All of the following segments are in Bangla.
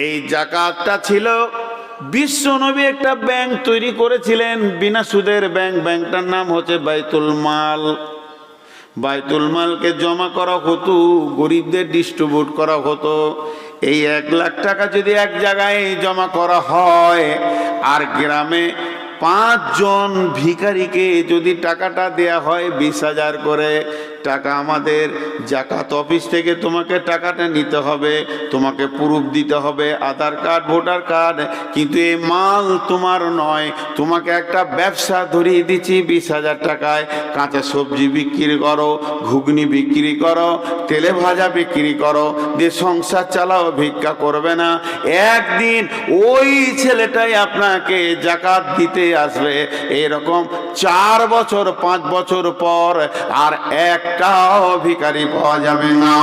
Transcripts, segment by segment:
এই জাকাতটা ছিল বিশ্বনবী একটা ব্যাংক তৈরি করেছিলেন বিনা সুদের ব্যাংকটার নাম হচ্ছে বাইতুল মাল। বাইতুল মালকে জমা করা হতো, গরিবদের ডিস্ট্রিবিউট করা হতো। এই 1 লাখ টাকা যদি এক জায়গায় জমা করা হয় আর গ্রামে 5 জন ভিখারিকে যদি টাকাটা দেয়া হয় 20,000 করে টাকা, আমাদের জাকাত অফিস থেকে তোমাকে টাকাটা নিতে হবে, তোমাকে প্রুফ দিতে হবে, আধার কার্ড, ভোটার কার্ড, কিন্তু এই মাল তোমার নয়। তোমাকে একটা ব্যবসা ধরিয়ে দিচ্ছি 20,000 টাকায়, কাঁচা সবজি বিক্রি করো, ঘুগনি বিক্রি করো, তেলে ভাজা বিক্রি করো, দিয়ে সংসার চালাও, ভিক্ষা করবে না। একদিন ওই ছেলেটাই আপনাকে জাকাত দিতে আসবে। এরকম 4 বছর 5 বছর পর আর একটাও ভিখারি পাওয়া যাবে না।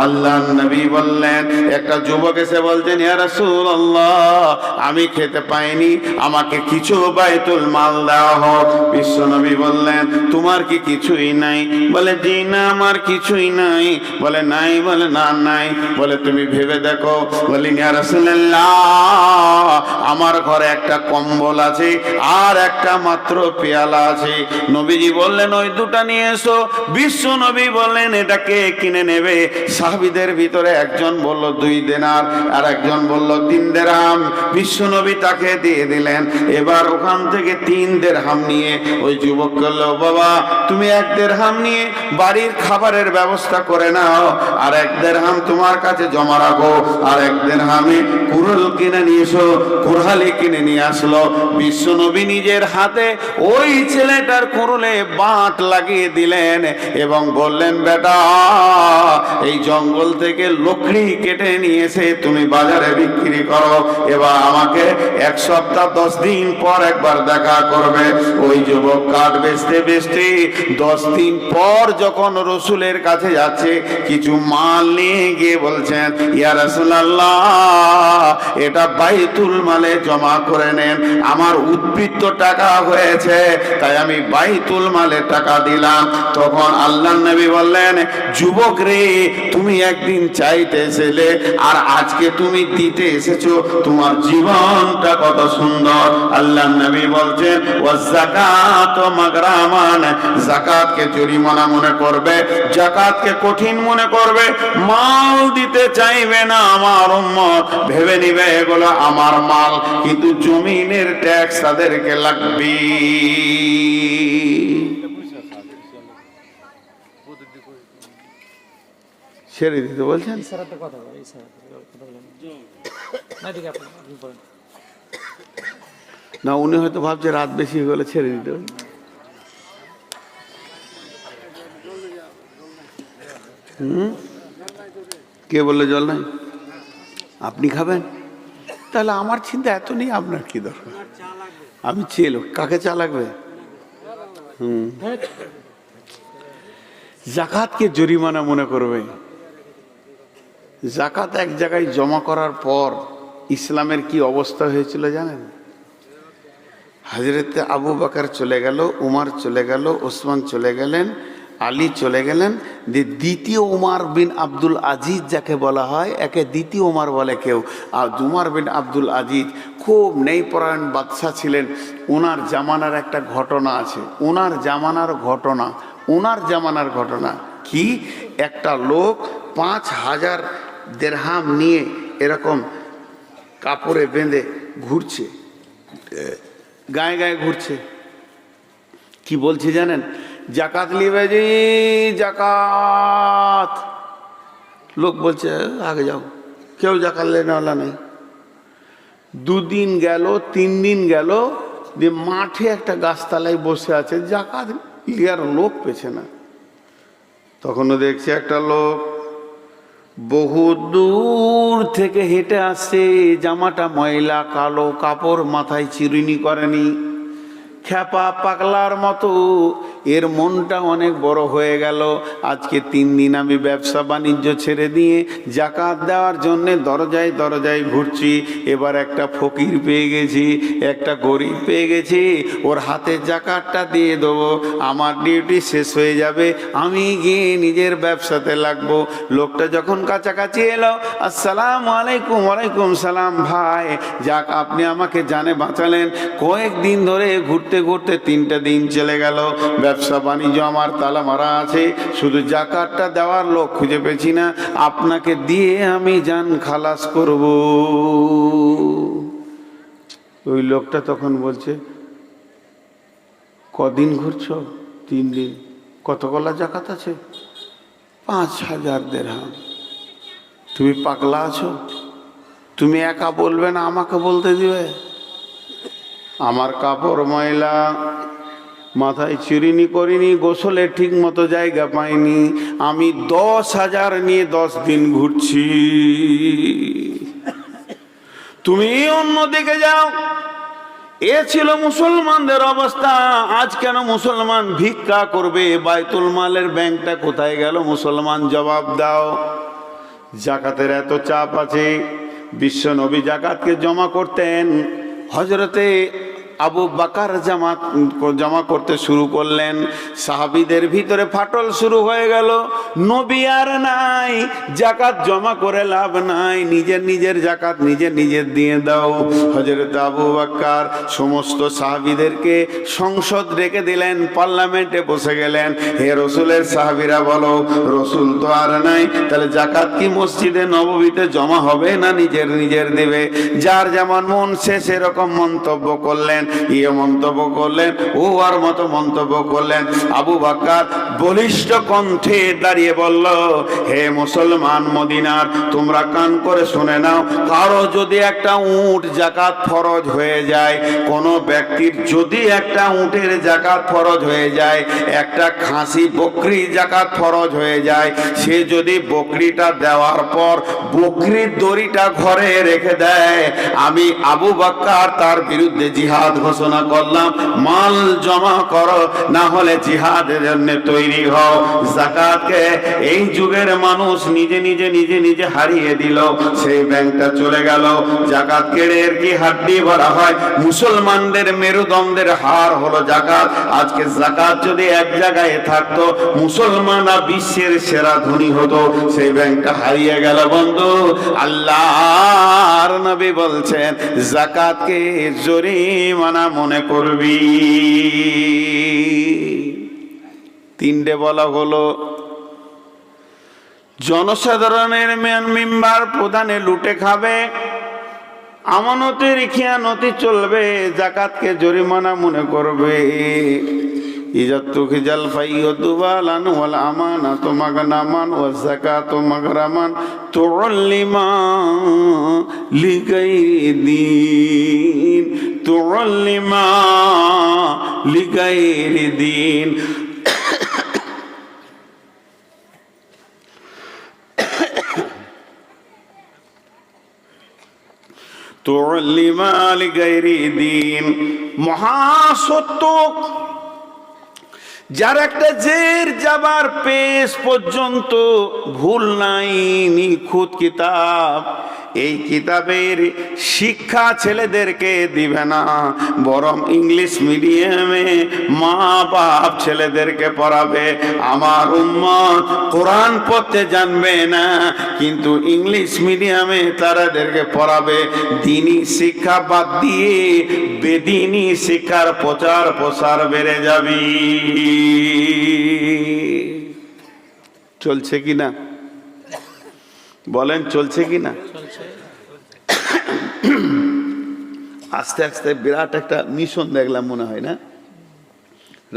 আল্লাহর নবী বললেন, একটা যুবক এসে বলছেন, ইয়া রাসূলুল্লাহ আমি খেতে পাইনি, আমাকে কিছু বাইতুল মাল দেওয়া হোক। বিশ্ব নবী বললেন, তোমার কি কিছুই নাই? বলে জি না, আমার কিছুই নাই। বলে নাই? বলে না নাই। বলে তুমি ভেবে দেখো। বলি ইয়া রাসূলুল্লাহ আমার ঘরে একটা কম্বল আছে আর একটা মাত্র পেয়ালা আছে। নবীজি বললেন ওই দুটা নিয়ে এসো। বিশ্ব নবী বললেন এটা কে কিনে নেবে? সাহাবীদের ভিতরে একজন বলল 2 দিনার, আর একজন বলল 3 দিরহাম। বিশ্ব নবী তাকে দিয়ে দিলেন। এবার ওখান থেকে 3 দিরহাম নিয়ে ওই যুবক বলল, বাবা তুমি 1 দিরহাম নিয়ে বাড়ির খাবারের ব্যবস্থা করে নাও, আর 1 দিরহাম তোমার কাছে জমা রাখো, আর 1 দিরহামে কুরুল কিনে নিয়ে এসো। কুরহালি কিনে নিয়ে আসলো। বিশ্ব নবী নিজের হাতে ওই ছেলেটার কুরুলে বাঁট লাগিয়ে দিলেন এবং বললেন, বেটা এই জঙ্গল থেকে লকড়ি কেটে নিয়ে এসে তুমি বাজারে বিক্রি করো, এবার আমাকে 1 সপ্তাহ 10 দিন পর একবার দেখা করবে। ওই যুবক কাঠ বেচতে বেচতে 10 দিন পর যখন রসুলের কাছে যাচ্ছে, কিছু মাল নিয়ে গিয়ে বলছেন, ইয়া রাসূলুল্লাহ এটা বাইতুল মালে জমা করে নেন, আমার উদ্বৃত্ত টাকা হয়েছে তাই আমি বাইতুল মালে টাকা দিলাম। তখন আল্লাহর নবী বললেন, যুবক রে তুমি একদিন চাইতে এসেছিলে আর আজকে তুমি দিতে এসেছো, তোমার জীবনটা কত সুন্দর। আল্লাহর নবী বলছেন, ওয়াজ যাকাত মাগরামান, যাকাতকে জরিমানা মনে করবে, যাকাতকে কঠিন মনে করবে, মাল দিতে চাইবে না আমার উম্মত, ভেবে নিবে এগুলো আমার মাল, কিন্তু জমিনের ট্যাক্স তাদেরকে লাগবে। ছেড়ে দিতে বলছেন? না উনি হয়তো ভাবছে রাত বেশি হয়ে গেলে ছেড়ে দিতে। কে বললো জল নাই? আপনি খাবেন? তাহলে আমার চিন্তা এত নেই, আপনার কি দরকার? আমি চেয়ে লোক, কাকে চা লাগবে? জাকাতকে জরিমানা মনে করবে। জাকাত এক জায়গায় জমা করার পর ইসলামের কি অবস্থা হয়েছিল জানেন? হযরত আবু বকর চলে গেল, উমর চলে গেল, ওসমান চলে গেলেন, আলী চলে গেলেন। দ্বিতীয় উমর বিন আব্দুল আজিজ যাকে বলা হয়, একে দ্বিতীয় উমর বলে কেউ। আর উমর বিন আব্দুল আজিজ খুব ন্যায়পরায়ণ বাদশা ছিলেন। ওনার জামানার একটা ঘটনা আছে, ওনার জামানার ঘটনা কি? একটা লোক 5,000 দিরহাম নিয়ে এরকম কাপড়ে বেঁধে ঘুরছে, গায়ে গায়ে ঘুরছে। কি বলছে জানেন? জাকাত লিবে জি জাকাত। লোক বলছে আগে যাও, কেউ জাকাত লেনেওয়ালা নেই। 2 দিন গেল, 3 দিন গেল, দিয়ে মাঠে একটা গাছতলায় বসে আছে, জাকাত লিয়ার লোক পেছে না। তখনও দেখছে একটা লোক বহু দূর থেকে হেঁটে আসছে, জামাটা ময়লা, কালো কাপড়, মাথায় চিরুনি করেনি, খ্যাপা পাগলার মতো এর মনটা অনেক বড় হয়ে গেল। আজকে 3 দিন আমি ব্যবসা বাণিজ্য ছেড়ে দিয়ে জাকাত দেওয়ার জন্যে দরজায় দরজায় ঘুরছি। এবার একটা ফকির পেয়ে গেছি, একটা গরিব পেয়ে গেছি, ওর হাতে জাকাতটা দিয়ে দেবো, আমার ডিউটি শেষ হয়ে যাবে, আমি গিয়ে নিজের ব্যবসাতে লাগবো। লোকটা যখন কাছাকাছি এলো, আসসালামু আলাইকুম। ওয়ালাইকুম সালাম। ভাই যাক, আপনি আমাকে জানে বাঁচালেন। কয়েকদিন ধরে ঘুরতে ঘুরতে 3টা দিন চলে গেল, ব্যবসা বাণিজ্য আমার তালা মারা আছে, শুধু জাকাতটা দেওয়ার লোক খুঁজে পেছি না, আপনাকে দিয়ে আমি জান খালাস করব। ওই লোকটা তখন বলছে, কদিন ঘুরছ? 3 দিন। কতগুলা জাকাত আছে? 5000 দিরহাম। তুমি পাগলা আছো? তুমি একা বলবে না, আমাকে বলতে দিবে? আমার কাপড় ময়লা, মাথায় চিরিনি করিনি, গোসলে ঠিক মতো জায়গা পাইনি, আমি 10,000 নিয়ে 10 দিন ঘুরছি। তুমি অন্যদিকে যাও। এ ছিল মুসলমানদের অবস্থা। আজ কেন মুসলমান ভিক্ষা করবে? বাইতুল মালের ব্যাংকটা কোথায় গেল? মুসলমান জবাব দাও। জাকাতের এত চাপ আছে। বিশ্ব নবী জাকাতকে জমা করতেন। হযরতে আবু বকর জমা করতে শুরু করলেন। সাহাবীদের ভিতরে ফাটল শুরু হয়ে গেল। নবী আর নাই, জাকাত জমা করে লাভ নাই, নিজের নিজের জাকাত নিজের নিজের দিয়ে দাও। হযরত আবু বকর সমস্ত সাহাবীদেরকে সংসদ রেখে দিলেন, পার্লামেন্টে বসে গেলেন। হে রসুলের সাহাবীরা বলো, রসুল তো আর নাই, তাহলে জাকাত কি মসজিদে নববীতে জমা হবে না নিজের নিজের দেবে? যার যেমন মন সে সেরকম মন্তব্য করলেন। ইয়ে মন্তব্য করলেন, ও আর মতো মন্তব্য করলেন। আবু বকর বলিষ্ঠ কণ্ঠে দাঁড়িয়ে বলল, হে মুসলমান মদিনার, তোমরা কান করে শুনে নাও, কারো যদি একটা উট জাকাত ফরজ হয়ে যায়, কোনো ব্যক্তির যদি একটা উটের জাকাত ফরজ হয়ে যায়, একটা খাসি বকরি জাকাত ফরজ হয়ে যায়, সে যদি বকরিটা দেওয়ার পর বকরির দড়িটা ঘরে রেখে দেয়, আমি আবু বকর তার বিরুদ্ধে জিহাদ ঘোষণা করলাম। মাল জমা করো, না হলে জিহাদের জন্য তৈরি হও। যাকাতকে এই যুগের মানুষ নিজে নিজে নিজে নিজে হারিয়ে দিল। সেই ব্যাংকটা চলে গেল। জাকাত কেড়ে এর কি হাড্ডি ভরা হয়? মুসলমানদের মেরুদণ্ডের হার হলো জাকাত। আজকে জাকাত যদি এক জায়গায় থাকতো, মুসলমানরা বিশ্বের সেরা ধনী হতো। সেই ব্যাংকটা হারিয়ে গেল বন্ধু। আল্লাহর নবী বলছেন, জাকাতকে জরিমানা মনে করবি। 3টে বলা হলো, জনসাধারণের মিম্বার প্রধানে লুটে খাবে, আমানতের খিয়ানতি চলবে, জাকাতকে জরিমানা মনে করবে। ইজাতু খিজাল ফাইয়তু বালান ওয়াল আমানাতু মাগনামান ওয়াজ যাকাতু মাগরামান তুআল্লিমা লিগাইরি দিন, তুআল্লিমা লিগাইরি দিন। তুআল্লিমা লিগাইরি দিন, মহাসত্য। যার একটা জের যাবার পেশ পর্যন্ত ভুল নাই, নিখুঁত কিতাব। এই কিতাবের শিক্ষা ছেলেদেরকে দিবে না, বরং ইংলিশ মিডিয়ামে মা বাপ ছেলেদেরকে পড়াবে। আমার উম্মত কোরআন পড়তে জানবে না, কিন্তু ইংলিশ মিডিয়ামে তারাদেরকে পড়াবে। দ্বীনি শিক্ষা বাদ দিয়ে বেদিনী শিক্ষার প্রচার প্রসার বেড়ে যাবে। চলছে কি না বলেন? চলছে কি না? আস্তে আস্তে বিরাট একটা মিশন দেখলাম মনে হয় না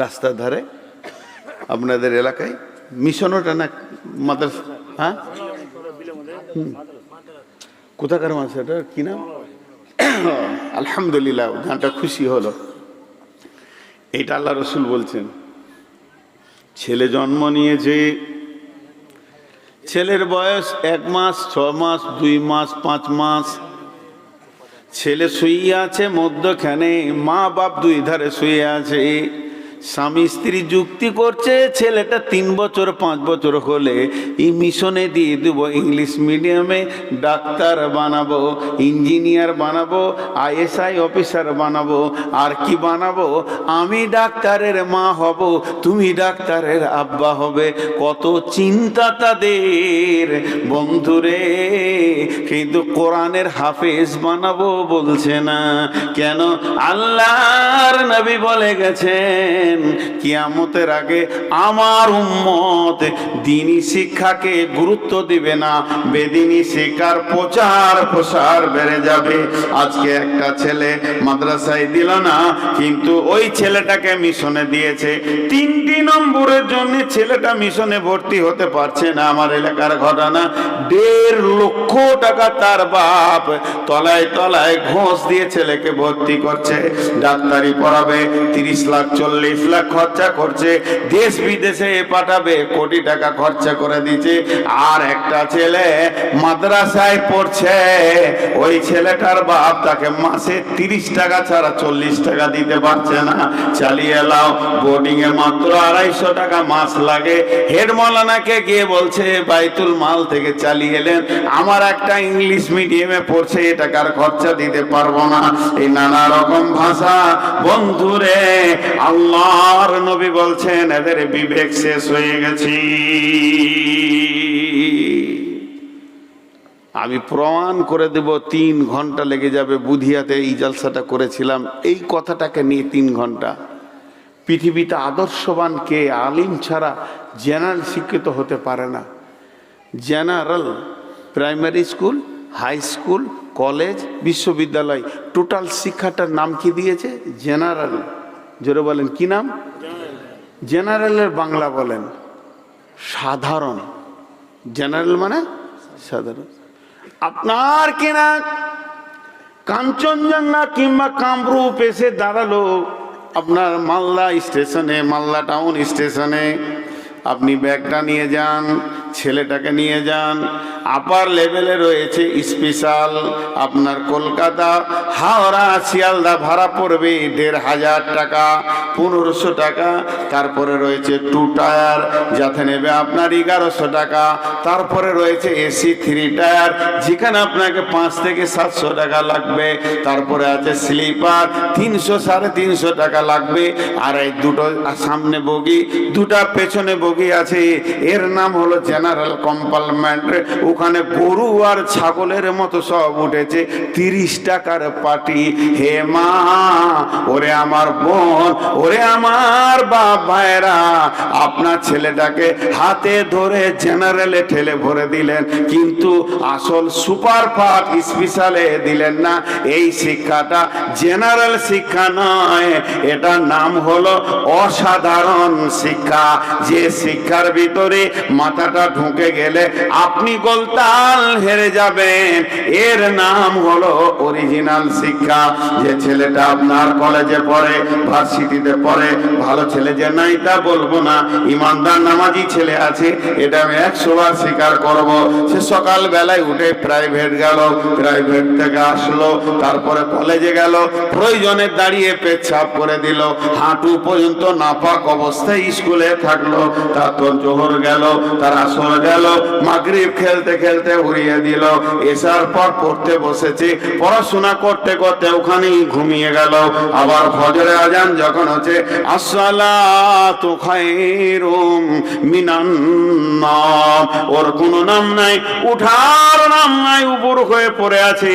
রাস্তার ধারে আপনাদের এলাকায়? মিশন ওটা না মাদ্রাসা? হ্যাঁ, কোথাকার মাদ্রাসা? এটা কি নাম? আলহামদুলিল্লাহ, গানটা খুশি হলো। এটা আল্লাহ রসুল বলছেন, ছেলে জন্ম নিয়েছে, ছেলের বয়স 1 মাস, 6 মাস, 2 মাস, 5 মাস। ছেলে শুয়ে আছে মধ্যখানে, মা বাপ 2 ধারে শুয়ে আছে। স্বামী স্ত্রী যুক্তি করছে, ছেলেটা 3 বছর 5 বছর হলে এই মিশনে দিয়ে দেবো, ইংলিশ মিডিয়ামে ডাক্তার বানাবো, ইঞ্জিনিয়ার বানাবো, ISI অফিসার বানাবো, আর কি বানাবো, আমি ডাক্তারের মা হব, তুমি ডাক্তারের আব্বা হবে। কত চিন্তা তাদের বন্ধুরে, কিন্তু কোরআনের হাফেজ বানাবো বলছে না কেন? আল্লাহর নবী বলে গেছেন, কিয়ামতের আগে আমার উম্মত দ্বীনি শিক্ষাকে গুরুত্ব দিবে না, বেদিনী শিক্ষার প্রচার প্রসার বেড়ে যাবে। আজকে একটা ছেলে মাদ্রাসায় দিল না, কিন্তু ওই ছেলেটাকে মিশনে দিয়েছে। 3টি নম্বরের জন্য ছেলেটা মিশনে ভর্তি হতে পারছে না। আমার এলাকার ঘটনা, 1.5 লক্ষ টাকা তার বাপ তলায় তলায় ঘোষ দিয়ে ছেলেকে ভর্তি করছে। ডাক্তারি পড়াবে, 30 লাখ 40 লাখ খরচা করছে, দেশ বিদেশে পাঠাবে, কোটি টাকা খরচা করে দিচ্ছে। আর একটা ছেলে মাদ্রাসায় পড়ছে, ওই ছেলেটার বাপ তাকে মাসে 30 টাকা ছাড়া 40 টাকা দিতে পারছে না। চালিয়ে লাও, বোর্ডিং এ মাত্র 250 টাকা মাস লাগে। হেড মৌলানাকে গিয়ে বলছে, বাইতুল মাল থেকে চালিয়ে এলেন, আমার একটা ইংলিশ মিডিয়ামে পড়ছে, এ টাকার খরচা দিতে পারবো না। এই নানা রকম ভাষা বন্ধুরে, আল্লাহর নবী বলছেন এদের বিবেক শেষ হয়ে গেছে। আমি প্রমাণ করে দেব, 3 ঘন্টা লেগে যাবে। বুধিয়াতে এই জলসাটা করেছিলাম এই কথাটাকে নিয়ে 3 ঘন্টা। পৃথিবীতে আদর্শবান কে? আলিম ছাড়া জেনারেল শিক্ষিত হতে পারে না। General primary school, high school, college, বিশ্ববিদ্যালয়, টোটাল শিক্ষাটার নাম কি দিয়েছে? জেনারেল। জোরে বলেন, কি নাম? জেনারেলের বাংলা বলেন সাধারণ। জেনারেল মানে সাধারণ। আপনার কিনা কাঞ্চনজঙ্ঘা কিংবা কামরূপ এসে দাঁড়ালো আপনার মালদা স্টেশনে, মালদা টাউন স্টেশনে, আপনি ব্যাগটা নিয়ে যান, ছেলেটাকে নিয়ে যান। আপার লেভেলে রয়েছে স্পেশাল, আপনার কলকাতা হাওড়া শিয়ালদা ভাড়া পড়বে 1500 টাকা, 1500 টাকা। তারপরে রয়েছে 2 টায়ার, যাতে নেবে আপনার 1100 টাকা। তারপরে রয়েছে AC 3 টায়ার, যেখানে আপনাকে 5 থেকে 700 টাকা লাগবে। তারপরে আছে স্লিপার, 300 350 টাকা লাগবে। আর এই 2টো সামনে বগি, 2টা পেছনে বগি আছে, এর নাম হলো জেনারেল কম্পার্টমেন্ট। ওখানে গরু আর ছাগলের মতো সব উঠেছে, 30 টাকার পার্টি। হে মা, ওরে আমার বোন, ওরে আমার বাপ ভাইরা, আপনার ছেলেটাকে হাতে ধরে জেনারেলে ঠেলে ভরে দিলেন, কিন্তু আসল সুপার ফাস্ট স্পেশালে দিলেন না। এই শিক্ষাটা জেনারেল শিক্ষা নয়, এটার নাম হলো অসাধারণ শিক্ষা। যে শিক্ষার ভিতরে মাথাটা ঢুকে গেলে আপনি গোলতাল হেরে যাবেন, এর নাম হলো অরিজিনাল শিক্ষা। যে ছেলেটা আপনার কলেজে পড়ে, ভার্সিটিতে পড়ে, ভালো ছেলে যে নাই তা বলবো না, ইমানদার নামাজি ছেলে আছে, এটা আমি 100 বার স্বীকার করব। সে সকাল বেলায় উঠে প্রাইভেট গেল, প্রাইভেট থেকে আসলো, তারপরে কলেজে গেল, প্রয়োজনে দাঁড়িয়ে পেচ্ছাপ করে দিল, হাঁটু পর্যন্ত নাপাক অবস্থায় স্কুলে থাকলো। তারপর জোহর গেল, তার আসর গেল, মাগরিব খেলতে খেলতে উড়িয়ে দিল, এসার পর পড়তে বসেছে, পড়াশোনা করতে করতে ওখানেই ঘুমিয়ে গেল। আবার ফজরে আজান যখন হচ্ছে, আসসালাতু খায়রুম মিনান নাম, ওর কোনো নাম নাই, উঠার নাম নাই, উপর হয়ে পড়ে আছে।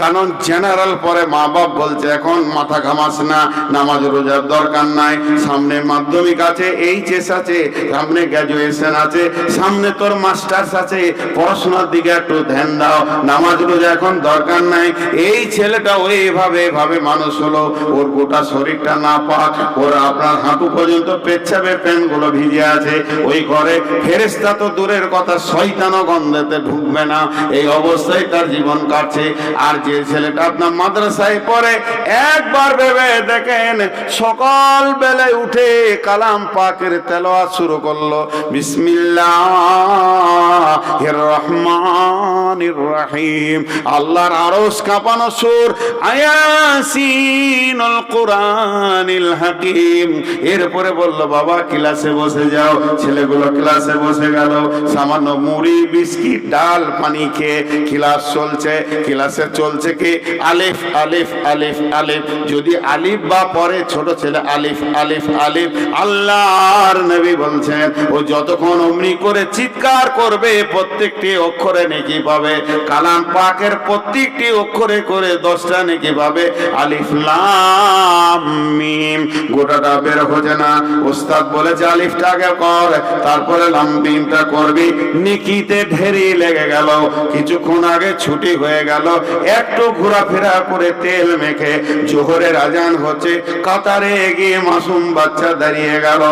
কারণ জেনারেল পরে মা বাপ বলছে এখন মাথা ঘামাস না, নামাজ রোজার দরকার নাই, সামনে মাধ্যমিক আছে, এইচএস আছে, সামনে গ্র্যাজুয়েশন আছে, সামনে তোর মাস্টার্স আছে, পড়াশোনার দিকে একটু ধ্যান দাও, নামাজ রোজা এখন দরকার নাই। এই ছেলেটা ওইভাবে এভাবে মানুষ হলো, ওর গোটা শরীরটা না পাক, ওর আপনার হাঁটু পর্যন্ত পেচ্ছাবে প্যান্টগুলো ভিজে আছে। ওই ঘরে ফেরেশতা তো দূরের কথা, শয়তানও গন্ধেতে ঢুকবে না, এই অবস্থায় তার জীবন কাটছে। আর যে ছেলেটা আপনার মাদ্রাসায় পড়ে, একবার ভেবে দেখেন, সকাল বেলায় উঠে কালাম পাকের তেলাওয়াত শুরু করলো, বিসমিল্লাহির রহমানির রহিম। আল্লাহর আরশ কাঁপানো সুর ইয়াসিনুল কুরআনিল হাকিম। এরপরে বলল বাবা ক্লাসে বসে যাও। ছেলেগুলো ক্লাসে বসে গেল। সামান্য মুড়ি বিস্কিট ডাল পানি খেয়ে ক্লাস চলছে। ক্লাসে চলছে কি আলিফ আলিফ আলিফ আলিফ। যদি আলিফ বা পরে ছোট ছেলে আলিফ আলিফ আলিফ। আল্লাহর নবী বলছেন ও যতক্ষণ অমনি করে চিৎকার করবে প্রত্যেকটি অক্ষরে নেকি পাবে। কালাম পাকের প্রত্যেকটি অক্ষরে করে 10টা নেকি পাবে। আলিফ লাম মিম গোটাটা বের হচ্ছে না। ওস্তাদ বলেছে আলিফটা আগে কর তারপরে লাম মিমটা করবি। নেকিতে ঢেরি লেগে গেল। কিছুক্ষণ আগে ছুটি হয়ে গেল। একটু ঘোরাফেরা করে তেল মেখে জোহরের আজান হচ্ছে। কাতারে গিয়ে মাসুম বাচ্চা দাঁড়িয়ে গেল।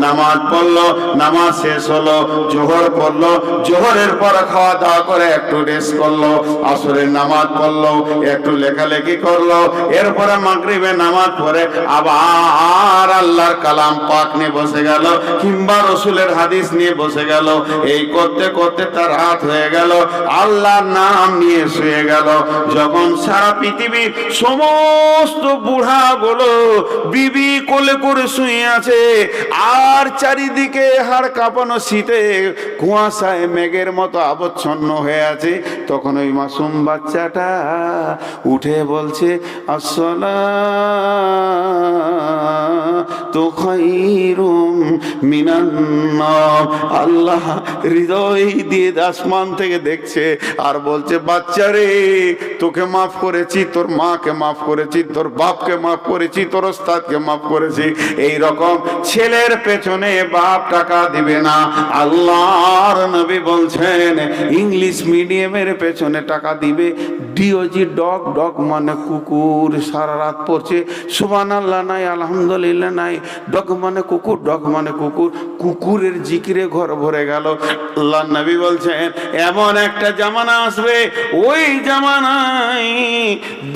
নামাজ পড়লো। নামাজ শেষ হলো। জোহর পড়লো। জোহরের পর খাওয়া দাওয়া করে একটু রেস্ট করলো। আসরের নামাজ পড়লো। একটু লেখালেখি করলো। এরপরে মাগরিবের নামাজ পড়ে আবার আল্লাহর কালাম পাক নিয়ে বসে গেল কিংবা রসুলের হাদিস নিয়ে বসে গেল। এই করতে করতে তার রাত হয়ে গেল। আল্লাহর নাম নিয়ে শুয়ে গেল। যখন সারা পৃথিবীর সমস্ত বুড়াগুলো বিবি কোলে করে শুয়ে আছে আর চারিদিকে হাড় কাঁপানো শীতে কুয়াশায় মেঘের মতো আবচ্ছন্ন হয়ে আছে, তখন ওই মাসুম বাচ্চাটা উঠে বলছে আসসালাতু খায়রুম মিনান নাওম। আল্লাহ হৃদয় দিয়ে আসমান থেকে দেখছে আর বলছে বাচ্চা রে তোকে মাফ করেছি, তোর মাকে মাফ করেছি, তোর বাপকে মাফ করেছি, তোর ওস্তাদকে মাফ করেছি। এই রকম ছেলের পেছনে বাপ টাকা দিবে না। আল্লাহর নবী বলছেন ইংলিশ মিডিয়ামের পেছনে টাকা দিবে। ডিওজি ডগ, ডগ মানে কুকুর, সারা রাত পড়ছে সুবহানাল্লাহ নাই আলহামদুলিল্লাহ নাই। ডগ মানে কুকুর, ডগ মানে কুকুর, কুকুরের জিকিরে ঘর ভরে গেল। আল্লাহ নবী বলছেন এমন একটা জামানা আসবে ওই জামানায়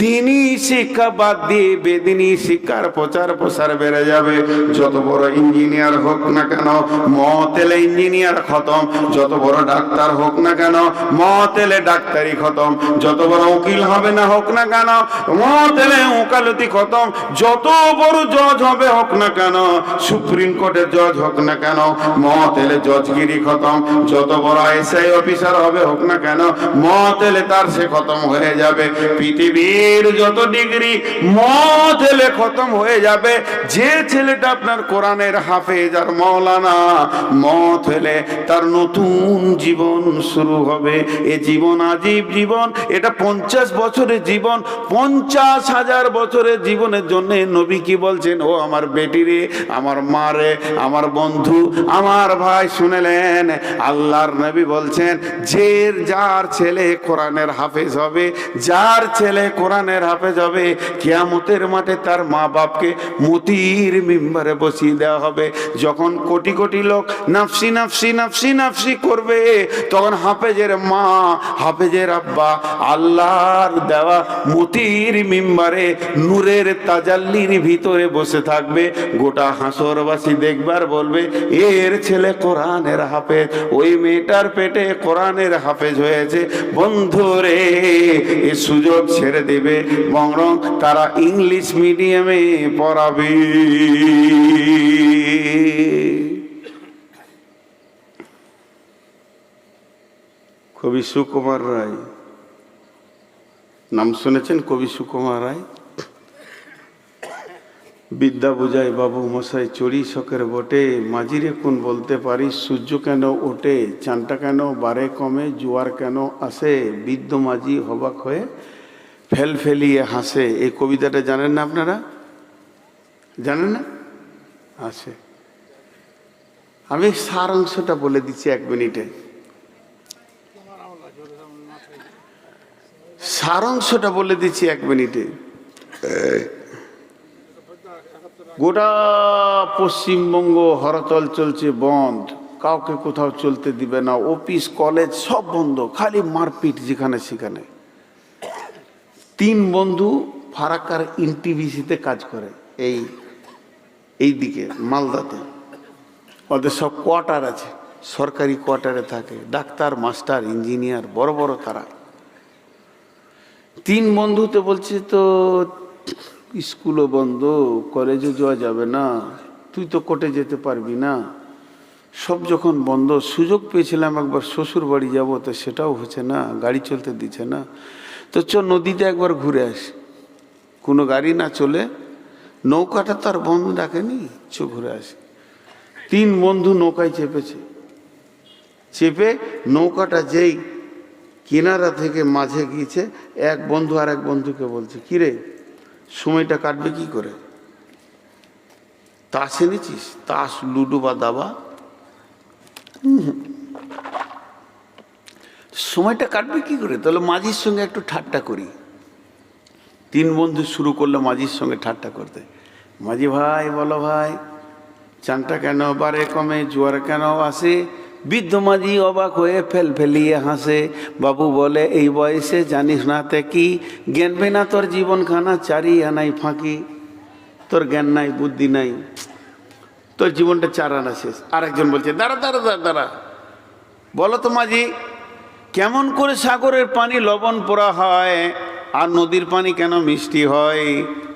দিনী শিক্ষা বাদ দিয়ে বেদিনী শিক্ষার প্রচার প্রসার বেড়ে যাবে। যত বড় ইঞ্জিনিয়ার হোক না কেন মত এলে ইঞ্জিনিয়ার খতম। যত বড় ডাক্তার হোক না কেন মত এলে ডাক্তারি খতম। যত বড় উকিল হবে না হোক না কেন মত এলে ওকালতি খতম। যত বড় জজ হবে হোক না কেন, সুপ্রিম কোর্টের জজ হোক না কেন মত এলে জজগিরি খতম। যত বড় এসআই অফিসার হবে হোক না কেন মত এলে তার সে খতম হয়ে যাবে। পৃথিবীর যত ডিগ্রি মত এলে খতম হয়ে যাবে। যে ছেলেটা আপনার কোরআনের হাফেজ আর মৌলানা মত হলে তার নতুন জীবন শুরু হবে। এ জীবন আজীব জীবন। এটা 50 বছরের জীবন। 50,000 বছরের জীবনের জন্য নবী কি বলছেন ও আমার বেটি রে, আমার মা রে, আমার বন্ধু, আমার ভাই শুনেলেন আল্লাহর নবী বলছেন যে যার ছেলে কোরআনের হাফেজ হবে, যার ছেলে কোরআনের হাফেজ হবে কিয়ামতের মাঠে তার মা বাপকে মতির মিম্বারে বসিয়ে দেওয়া হবে। যখন কোটি কোটি লোক নাফসি নাফসি নাফসি নাফসি করবে তখন হাফেজের মা হাফেজের আব্বা আল্লাহর দেওয়া মতির মিম্বারে নূরের তাজাল্লির ভিতরে বসে থাকবে। গোটা হাসরবাসী দেখবার বলবে এর ছেলে কোরআনের হাফেজ, ওই মেয়েটার পেটে কোরআনের হাফেজ হয়েছে। বন্ধুরে এ সুযোগ ছেড়ে দেবে, বরং তারা ইংলিশ মিডিয়ামে পড়াবে। কবি সুকুমার রায় নাম শুনেছেন? কবি সুকুমার রায় বিদ্যা বুঝায় বাবু মশাই চড়ি শখের বটে, মাঝিরে কোন বলতে পারিস সূর্য কেন ওঠে, চানটা কেন বারে কমে, জোয়ার কেন আসে, বৃদ্ধ মাঝি হবাক হয়ে ফেল ফেলিয়ে হাসে। এই কবিতাটা জানেন না আপনারা? জানেন না? আছে। আমি সার অংশটা বলে দিচ্ছি 1 মিনিটে। সারাংশটা বলে দিচ্ছি 1 মিনিটে। গোটা পশ্চিমবঙ্গ হরতাল চলছে, বন্ধ, কাউকে কোথাও চলতে দিবে না, অফিস কলেজ সব বন্ধ, খালি মারপিট যেখানে সেখানে। 3 বন্ধু ফারাক্কার এনটিভিসিতে কাজ করে, এই দিকে মালদাতে, ওদের সব কোয়ার্টার আছে। সরকারি কোয়ার্টারে থাকে, ডাক্তার, মাস্টার, ইঞ্জিনিয়ার, বড় বড় তারা। তিন বন্ধুতে বলছে তো স্কুলও বন্ধ, কলেজে যাওয়া যাবে না, তুই তো কোর্টে যেতে পারবি না, সব যখন বন্ধ, সুযোগ পেয়েছিলাম একবার শ্বশুর বাড়ি যাবো, তো সেটাও হচ্ছে না, গাড়ি চলতে দিচ্ছে না, তো চ নদীতে একবার ঘুরে আসি। কোনো গাড়ি না চলে, নৌকাটা তার বন্ধ ডাকেনি, চ ঘুরে আসি। তিন বন্ধু নৌকায় চেপেছে, চেপে নৌকাটা যেই কিনারা থেকে মাঝে গিয়েছে, এক বন্ধু আর এক বন্ধুকে বলছে, কিরে সময়টা কাটবে কি করে? তাস এনেছিস? তাস, লুডো বা দাবা? সময়টা কাটবে কি করে? তাহলে মাঝির সঙ্গে একটু ঠাট্টা করি। তিন বন্ধু শুরু করলো মাঝির সঙ্গে ঠাট্টা করতে। মাঝি ভাই, বলো ভাই, চানটা কেন বারে কমে, জোয়ার কেন আসে? বৃদ্ধ মাঝি অবাক হয়ে ফেলিয়ে হাসে। বাবু বলে, এই বয়সে জানিস না তে কি, জ্ঞানবে না তোর জীবনখানা চারি আনাই ফাঁকি। তোর জ্ঞান নাই, বুদ্ধি নাই, তোর জীবনটা চার আনা শেষ। আরেকজন বলছে, দাঁড়া দাঁড়া দাঁড়া দাঁড়া, বলো তো মাঝি, কেমন করে সাগরের পানি লবণ পোড়া হয় আর নদীর পানি কেন মিষ্টি হয়?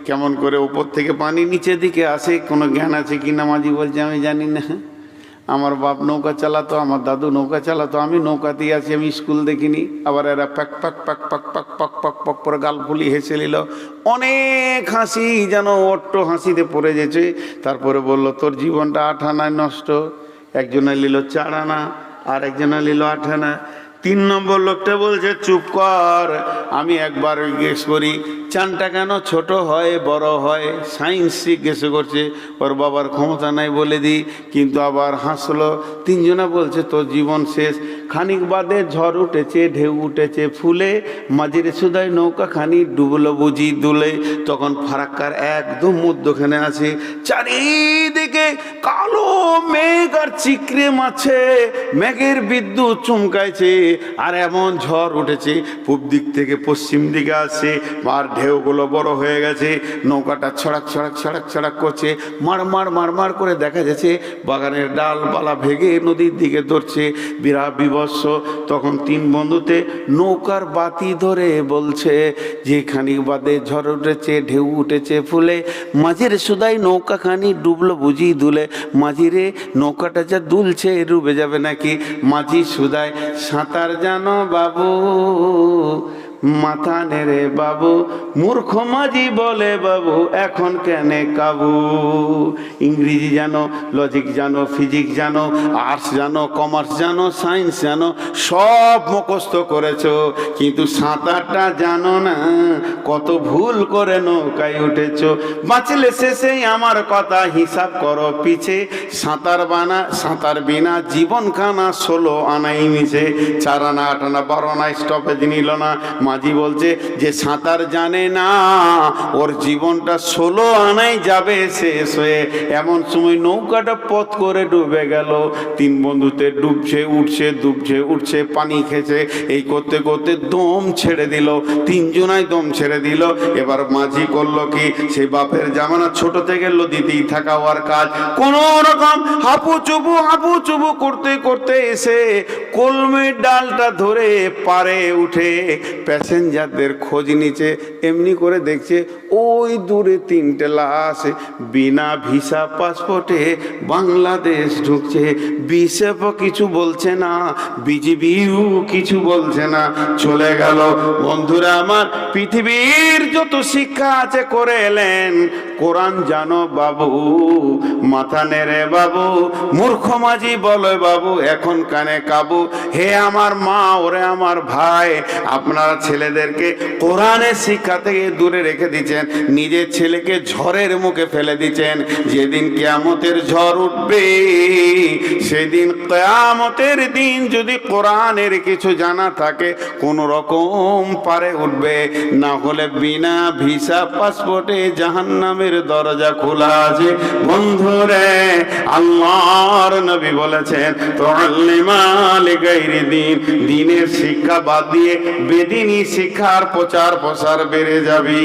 কেমন করে উপর থেকে পানি নিচের দিকে আসে? কোনো জ্ঞান আছে কি না? মাঝি বলছে, আমি জানি না, আমার বাপ নৌকা চালাতো, আমার দাদু নৌকা চালাতো, আমি নৌকাতেই আছি, আমি স্কুল দেখিনি। আবার এরা pack pack pack pack pack pack pack pack করে গাল ফুলি হেসে নিল, অনেক হাসি, যেন অট্ট হাসিতে পড়ে গেছে। তারপরে বলল, তোর জীবনটা 8 আনায় নষ্ট। একজনে নিল 4 আনা, আর একজনে নিল 8 আনা। 3 নম্বর লোকটা বলছে, চুপ কর, আমি একবার জিজ্ঞেস করি, চানটা কেন ছোট হয় বড় হয়? সায়েন্স জিজ্ঞেস করছে, ওর বাবার ক্ষমতা নাই বলে দিই, কিন্তু আবার হাসলো। 3 জনা বলছে, তোর জীবন শেষ। খানিক বাদে ঝড় উঠেছে, ঢেউ উঠেছে ফুলে, মাঝিরে সুদাই নৌকা খানি ডুবলো বুঝি দুলে। তখন ফারাক্কার একদম মধ্যখানে আছে, চারিদিকে কালো মেঘ আর চিকরে মাছে, মেঘের বিদ্যুৎ চমকাইছে, আর এমন ঝড় উঠেছে, পূব দিক থেকে পশ্চিম দিকে আসছে, আর ঢেউগুলো বড় হয়ে গেছে, নৌকাটা ছড়াক ছড়াক ছড়াক ছড়াক করছে, মারমার মারমার করে দেখা যাচ্ছে বাগানের ডালপালা ভেঙে নদীর দিকে ধরছে, বিরাট বিভৎস। তখন 3 বন্ধুতে নৌকার বাতি ধরে বলছে, যে খানিক বাদে ঝড় উঠেছে, ঢেউ উঠেছে ফুলে, মাঝির সুদাই নৌকা খানি ডুবলো বুঝি দুলে। মাঝিরে নৌকাটা যা দুলছে, ডুবে যাবে নাকি? মাঝি সুদাই, সাঁতার জানো বাবু, মাথা নেড়ে বাবু। মূর্খ মাঝি বলে, বাবু এখন কেনে কাবু? ইংরেজি জানো, লজিক জানো, ফিজিক্স জানো, আর্টস জানো, কমার্স জানো, সায়েন্স জানো, সব মুখস্থ করেছো, কিন্তু সাঁতারটা জানো না। কত ভুল করে নৌকায় উঠেছো, বাঁচলে শেষে আমার কথা হিসাব করো পিছে। সাঁতার বিনা জীবনখানা 16 আনাই মিছে। 4 আনা, 8 আনা, 12 আনা স্টপেজ নিল না। মাঝি বলছে, যে সাঁতার জানে না, ওর জীবনটা 16 আনাই যাবে শেষ হয়ে। এমন সময় নৌকাটা পথ করে ডুবে গেল। 3 বন্ধুতে ডুবছে উঠছে, ডুবছে উঠছে, পানি খেছে, এই করতে করতে দম ছেড়ে দিল। 3 জনাই দম ছেড়ে দিল। এবার মাঝি করলো কি, সেই বাপের জামানা ছোট থেকে নদীতেই থাকা ওর কাজ, কোন রকম হাপু চুবু করতে করতে এসে কলমের ডালটা ধরে পারে উঠে প্যাসেঞ্জারদের খোঁজ নিচে। এমনি করে দেখছে, ওই দূরে 3টে লাশ বিনা ভিসা পাসপোর্টে বাংলাদেশ ঢুকছে। বিএসএফ কিছু বলছে না, বিজিবিও কিছু বলছে না, চলে গেল। বন্ধুরা আমার, পৃথিবীর যত শিক্ষা আছে করে এলেন। কোরআন জানো বাবু, মাথা নেড়ে বাবু। মূর্খ মাঝি বলে, বাবু এখন কানে কাবু। হে আমার মা, ওরে আমার ভাই, আপনারা ছেলেদেরকে কোরআনের শিক্ষা থেকে দূরে রেখে দিচ্ছেন, নিজের ছেলেকে ঝড়ের মুখে ফেলে দিচ্ছেন। যেদিন কিয়ামতের ঝড় উঠবে, সেদিন কিয়ামতের দিন যদি কোরআনের কিছু জানা থাকে, কোন রকম পারে উঠবে, না হলে বিনা ভিসা পাসপোর্টে জাহান্নামের দরজা খোলা আছে। বন্ধুরে, আল্লাহর নবী বলেছেন, তুআল্লিমা লিগাইরি দ্বীন, দ্বীনের শিক্ষা বাদ দিয়ে বেদিনী শিক্ষার প্রচার প্রসার বেড়ে যাবে।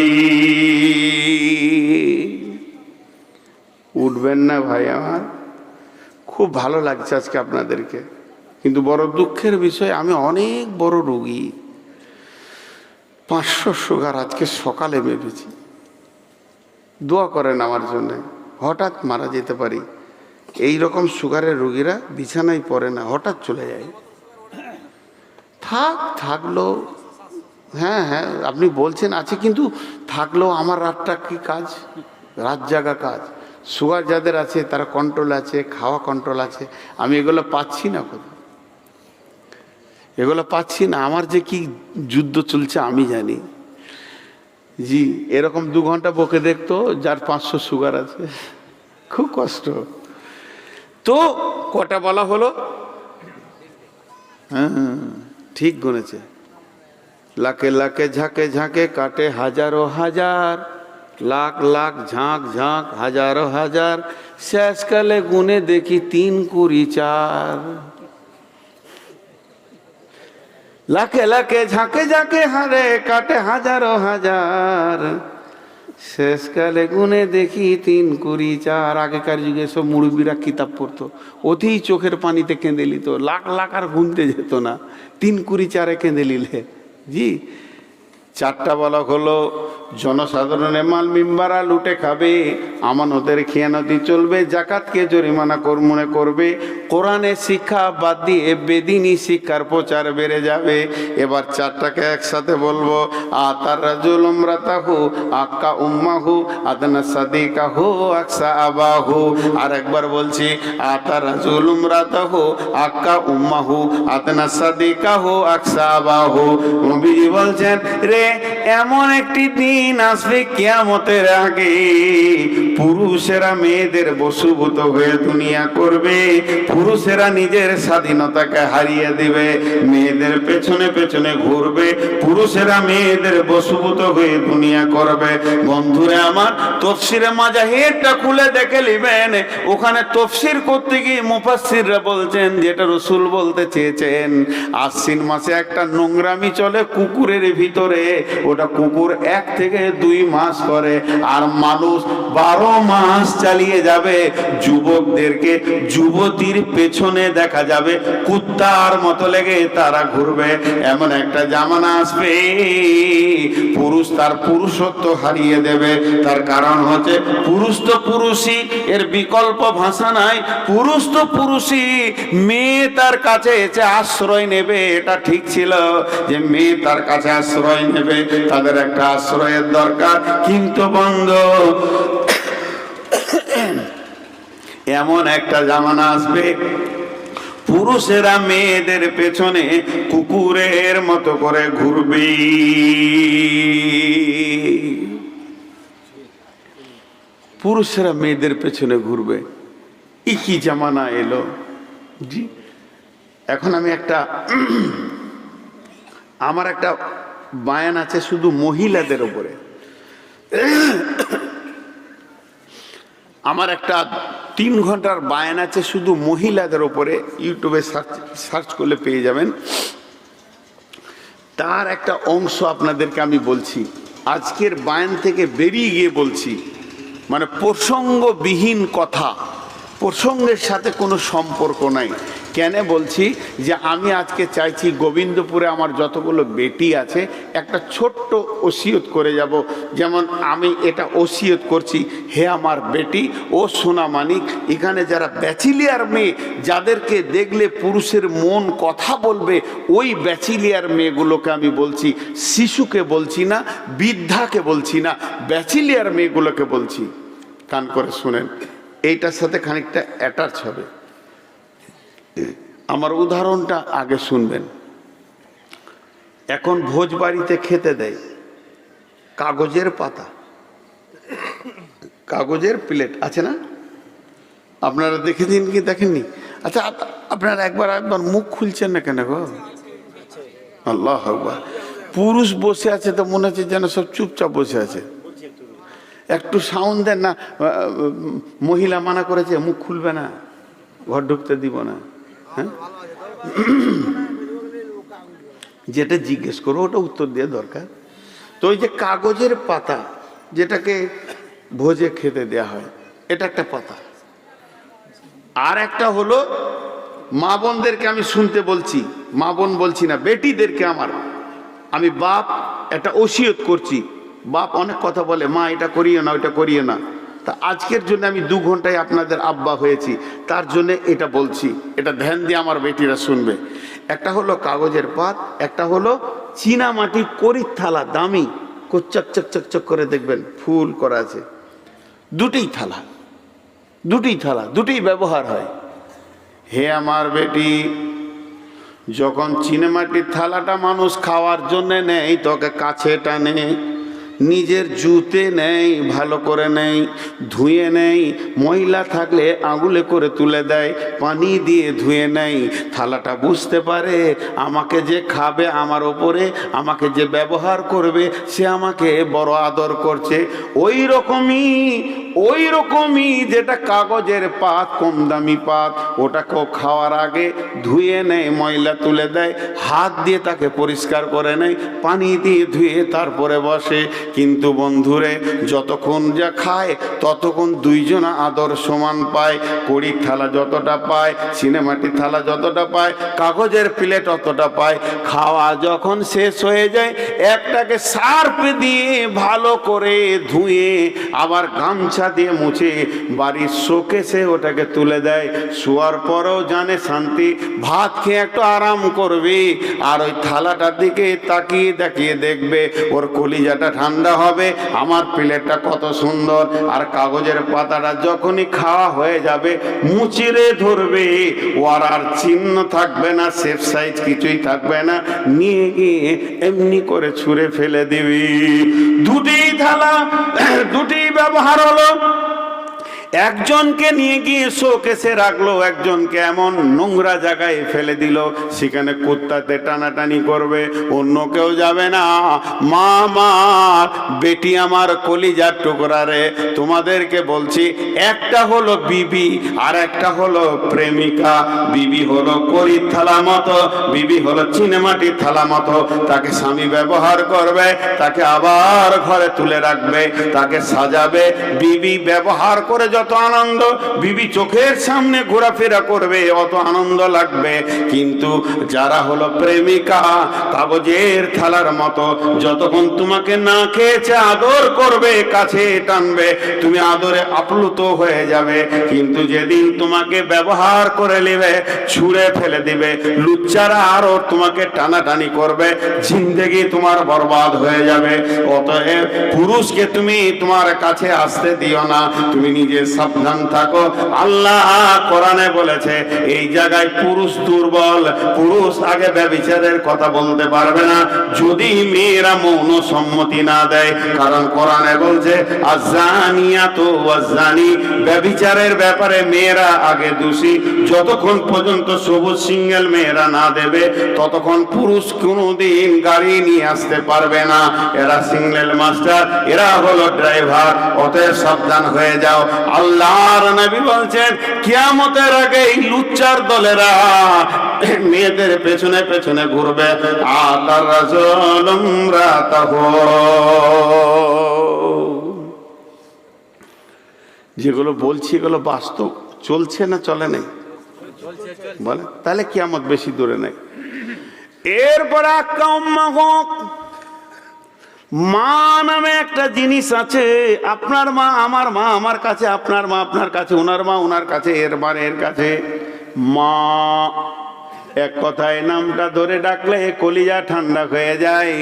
উঠবেন না ভাই আমার, খুব ভালো লাগছে আজকে আপনাদেরকে, কিন্তু বড় দুঃখের বিষয় আমি অনেক বড় রোগী, 500 সুগার আজকে সকালে মেপেছি। দোয়া করেন আমার জন্য, হঠাৎ মারা যেতে পারি। এই রকম সুগারের রোগীরা বিছানায় পড়ে না, হঠাৎ চলে যায়। থাকলো হ্যাঁ হ্যাঁ আপনি বলছেন আছে, কিন্তু থাকলেও আমার রাতটা কি কাজ, রাত জাগা কাজ। সুগার যাদের আছে তারা কন্ট্রোল আছে, খাওয়া কন্ট্রোল আছে, আমি এগুলো পাচ্ছি না কোথাও, এগুলো পাচ্ছি না। আমার যে কি যুদ্ধ চলছে আমি জানি। জি, এরকম 2 ঘন্টা বকে দেখতো যার 500 সুগার আছে, খুব কষ্ট। তো কটা বলা হলো? হ্যাঁ ঠিক গুনেছে। লাখে লাখে ঝাঁকে ঝাঁকে কাটে হাজারো হাজার, লাখ লাখ ঝাঁক ঝাঁক হাজারো হাজার, শেষকালে গুনে দেখি 3 কুড়ি 4। লাখে লাখে ঝাঁকে ঝাঁকে হারে কাটে হাজারো হাজার, শেষকালে গুনে দেখি 3 কুড়ি 4। আগেকার যুগে সব মুরব্বীরা কিতাব পড়তো, অতি চোখের পানিতে কেঁদে নিত, লাখ লাখ আর গুনতে যেত না, 3 কুড়ি 4 কেঁদে নিলে। জি, 4টা বলা হলো জনসাধারণের মাল মিম্বারা লুটে খাবে, আমানতের খেয়ানতি চলবে, জাকাতকে জরিমানা মনে করবে, কোরআনের শিক্ষা বাদ দিয়ে বেদিনী শিক্ষার প্রচার বেড়ে যাবে। এবার 4টাকে একসাথে বলবো। আতার রাজুল উমরাতাহু আক্কা উম্মাহু আদনা সাদিকাহু আকসা আবাহু। আর একবার বলছি, আতার রাজুল উমরাতাহু আক্কা উম্মাহু আদনা সাদিকাহু আকসা আবাহু। নবীজি বলছেন, রে এমন একটি দিন আসবে কিয়ামতের আগে, পুরুষেরা মেয়েদের বশীভূত হয়ে দুনিয়া করবে, পুরুষেরা নিজের স্বাধীনতাকে হারিয়ে দিবে, মেয়েদের পেছনে পেছনে ঘুরবে, পুরুষেরা মেয়েদের বশীভূত হয়ে দুনিয়া করবে। বন্ধুরা আমার, তাফসীরে মাজাহিরটা খুলে দেখে নেবেন, ওখানে তাফসীর করতে গিয়ে মুফাসসিররা বলছেন যেটা রাসূল বলতে চেয়েছেন, আশ্বিন মাসে একটা নোংরামি চলে কুকুরের ভিতরে, ওটা কুকুর 1 থেকে 2 মাস করে, আর মানুষ 12 মাস চালিয়ে যাবে। যুবকদেরকে যুবতীর পেছনে দেখা যাবে, কুত্তার মতো লেগে তারা ঘুরবে। এমন একটা জামানা আসবে, পুরুষ তার পুরুষত্ব হারিয়ে দেবে। তার কারণ হচ্ছে পুরুষ তো পুরুষই, এর বিকল্প ভাষা নাই, পুরুষ তো পুরুষই। মেয়ে তার কাছে এসে আশ্রয় নেবে, এটা ঠিক ছিল যে মেয়ে তার কাছে আশ্রয় নেবে, তাদের একটা আশ্রয়ের দরকার। কিন্তু বন্ধু, এমন একটা জামানা আসবে, পুরুষেরা মেয়েদের পেছনে কুকুরের মতো করে ঘুরবে। পুরুষেরা মেয়েদের পেছনে ঘুরবে, কি জামানা এলো। জি, এখন আমি আমার একটা বায়ান আছে শুধু মহিলাদের উপরে। আমার একটা 3 ঘন্টার বায়ান আছে শুধু মহিলাদের উপরে, ইউটিউবে সার্চ করলে পেয়ে যাবেন। তার একটা অংশ আপনাদেরকে আমি বলছি, আজকের বায়ান থেকে বেরিয়ে গিয়ে বলছি, মানে প্রসঙ্গবিহীন কথা, প্রসঙ্গের সাথে কোনো সম্পর্ক নাই। কেন বলছি যে আমি আজকে চাইছি গোবিন্দপুরে আমার যতগুলো বেটি আছে একটা ছোট্ট ওসিয়ত করে যাব। যেমন আমি এটা ওসিয়ত করছি, হে আমার বেটি ও সোনামানিক, এখানে যারা ব্যাচিলিয়ার মেয়ে, যাদেরকে দেখলে পুরুষের মন কথা বলবে, ওই ব্যাচিলিয়ার মেয়েগুলোকে আমি বলছি, শিশুকে বলছি না, বৃদ্ধাকে বলছি না, ব্যাচিলিয়ার মেয়েগুলোকে বলছি। কান করে শুনেন, এইটার সাথে খানিকটা অ্যাটাচ হবে। আমার উদাহরণটা আগে শুনবেন। এখন ভোজবাড়িতে খেতে দেয় কাগজের পাতা, কাগজের প্লেট আছে না, আপনারা দেখেছেন কি দেখেননি? আচ্ছা, আপনারা একবার মুখ খুলছেন না কেন গো? আল্লাহ আকবার। পুরুষ বসে আছে তো মনে হচ্ছে যেন সব চুপচাপ বসে আছে। একটু সাউন্ড দেন না। মহিলা মানা করেছে মুখ খুলবে না, ঘর ঢুকতে দিব না। হ্যাঁ, যেটা জিজ্ঞেস করো ওটা উত্তর দিয়ে দরকার। তো ওই যে কাগজের পাতা যেটাকে ভোজে খেতে দেয়া হয়, এটা একটা পাতা। আর একটা হলো মা বোনদেরকে আমি শুনতে বলছি, মা বোন বলছি না, বেটিদেরকে আমার, আমি বাপ একটা ওসিয়ত করছি। বাপ অনেক কথা বলে, মা এটা করিও না, ওইটা করিও না। তা আজকের জন্য আমি 2 ঘন্টায় আপনাদের আব্বা হয়েছি, তার জন্য এটা বলছি, এটা ধ্যান দিয়ে আমার বেটিরা শুনবে। একটা হলো কাগজের পাত, একটা হলো চীনা মাটি করির থালা, দামি চক চক চক চক করে দেখবেন ফুল করা আছে। দুটোই থালা, দুটোই ব্যবহার হয়। হে আমার বেটি, যখন চীনামাটির থালাটা মানুষ খাওয়ার জন্য নেয়, তোকে কাছে টানে, নিজের জুতে নেই, ভালো করে নেই, ধুয়ে নেই, ময়লা থাকলে আঙুলে করে তুলে দেয়, পানি দিয়ে ধুয়ে নেই। থালাটা বুঝতে পারে আমাকে যে খাবে আমার ওপরে, আমাকে যে ব্যবহার করবে সে আমাকে বড় আদর করছে। ওই রকমই যেটা কাগজের পাত, কম দামি পাত, ওটাকেও খাওয়ার আগে ধুয়ে নেয়, ময়লা তুলে দেয়, হাত দিয়ে তাকে পরিষ্কার করে নেয়, পানি দিয়ে ধুয়ে তারপরে বসে। কিন্তু বন্ধুরে, যতক্ষণ যা খায় ততক্ষণ দুইজনা আদর সমান পায়। কড়ির থালা যতটা পায়, সিনেমাটির থালা যতটা পায়, কাগজের প্লেট অতটা পায়। খাওয়া যখন শেষ হয়ে যায়, একটাকে সার্ফ দিয়ে ভালো করে ধুয়ে আবার গামছা দিয়ে মুছে বাড়ির শোকেসে ওটাকে তুলে দেয়। শোয়ার পরেও জানে শান্তি, ভাত খেয়ে একটু আরাম করবে, আর ওই থালাটার দিকে তাকিয়ে দেখবে ওর কলিজাটা ঠান্ডা হবে, আমার প্লেটটা কত সুন্দর। আর কাগজের পাতাটা যখনই খাওয়া হয়ে যাবে মুচিরে ধরবে, ওর আর চিহ্ন থাকবে না, সেফ সাইজ কিছুই থাকবে না, নিয়ে গিয়ে এমনি করে ছুঁড়ে ফেলে দিবি। দুটি থালা, দুটি ব্যবহার হলো। একজনকে নিয়ে গিয়ে শোকেসে রাখলো, একজনকে এমন নোংরা জায়গায় ফেলে দিল, সেখানে কুত্তাতে টানাটানি করবে, অন্য কেউ যাবে না। মা আমার, বেটি আমার, কলিজার টুকরা রে, তোমাদেরকে বলছি, একটা হলো বিবি আর একটা হলো প্রেমিকা। বিবি হলো কড়ির থালা মতো, বিবি হলো চিনেমাটির থালা মতো। তাকে স্বামী ব্যবহার করবে, তাকে আবার ঘরে তুলে রাখবে, তাকে সাজাবে। বিবি ব্যবহার করে যত আনন্দ, বিবি চোখের সামনে ঘোরাফেরা করবে অত আনন্দ লাগবে। কিন্তু যারা হলো প্রেমিকা, কাগজের থালার মতো, যতক্ষণ তোমাকে না খেয়েছে আদর করবে, কাছে টানবে, তুমি আদরে আপ্লুত হয়ে যাবে। কিন্তু যেদিন তোমাকে ব্যবহার করে নেবে, ছুঁড়ে ফেলে দিবে, লুচ্চারা আরো তোমাকে টানাটানি করবে, জিন্দেগি তোমার বরবাদ হয়ে যাবে। অতএব পুরুষকে তুমি তোমার কাছে আসতে দিও না, তুমি নিজে সাবধান থাকো। আল্লাহ কোরআনে বলেছে এই জায়গায় পুরুষ দুর্বল, পুরুষ আগে ব্যভিচারের কথা বলতে পারবে না যদি মেয়েরা মৌন সম্মতি না দেয়। কারণ কোরআনে বলছে আযানিয়াতু ওয়াযানি, ব্যভিচারের ব্যাপারে মেয়েরা আগে দোষী। যতক্ষণ পর্যন্ত সবুজ সিঙ্গেল মেয়েরা না দেবে, ততক্ষণ পুরুষ কোনোদিন গাড়ি নিয়ে আসতে পারবে না। এরা সিঙ্গেল মাস্টার, এরা হলো ড্রাইভার। অতএব সাবধান হয়ে যাও। আল্লাহর নবী বলছেন কিয়ামতের আগে এই লুচ্চার দলেরা মেয়েদের পেছনে পেছনে ঘুরবে। আতার রাজুলুম রাতাহু, যেগুলো বলছি এগুলো বাস্তব, চলছে না চলে নাই বলে, তাহলে কিয়ামত বেশি দূরে নাই। এরপর আক্কা উম্মা হোক, মা নামে একটা জিনিস আছে। আপনার মা আমার মা আমার কাছে, আপনার মা আপনার কাছে, ওনার মা ওনার কাছে, এর এর কাছে। মা এক কথায় নামটা ধরে ডাকলে কলিজা ঠান্ডা হয়ে যায়।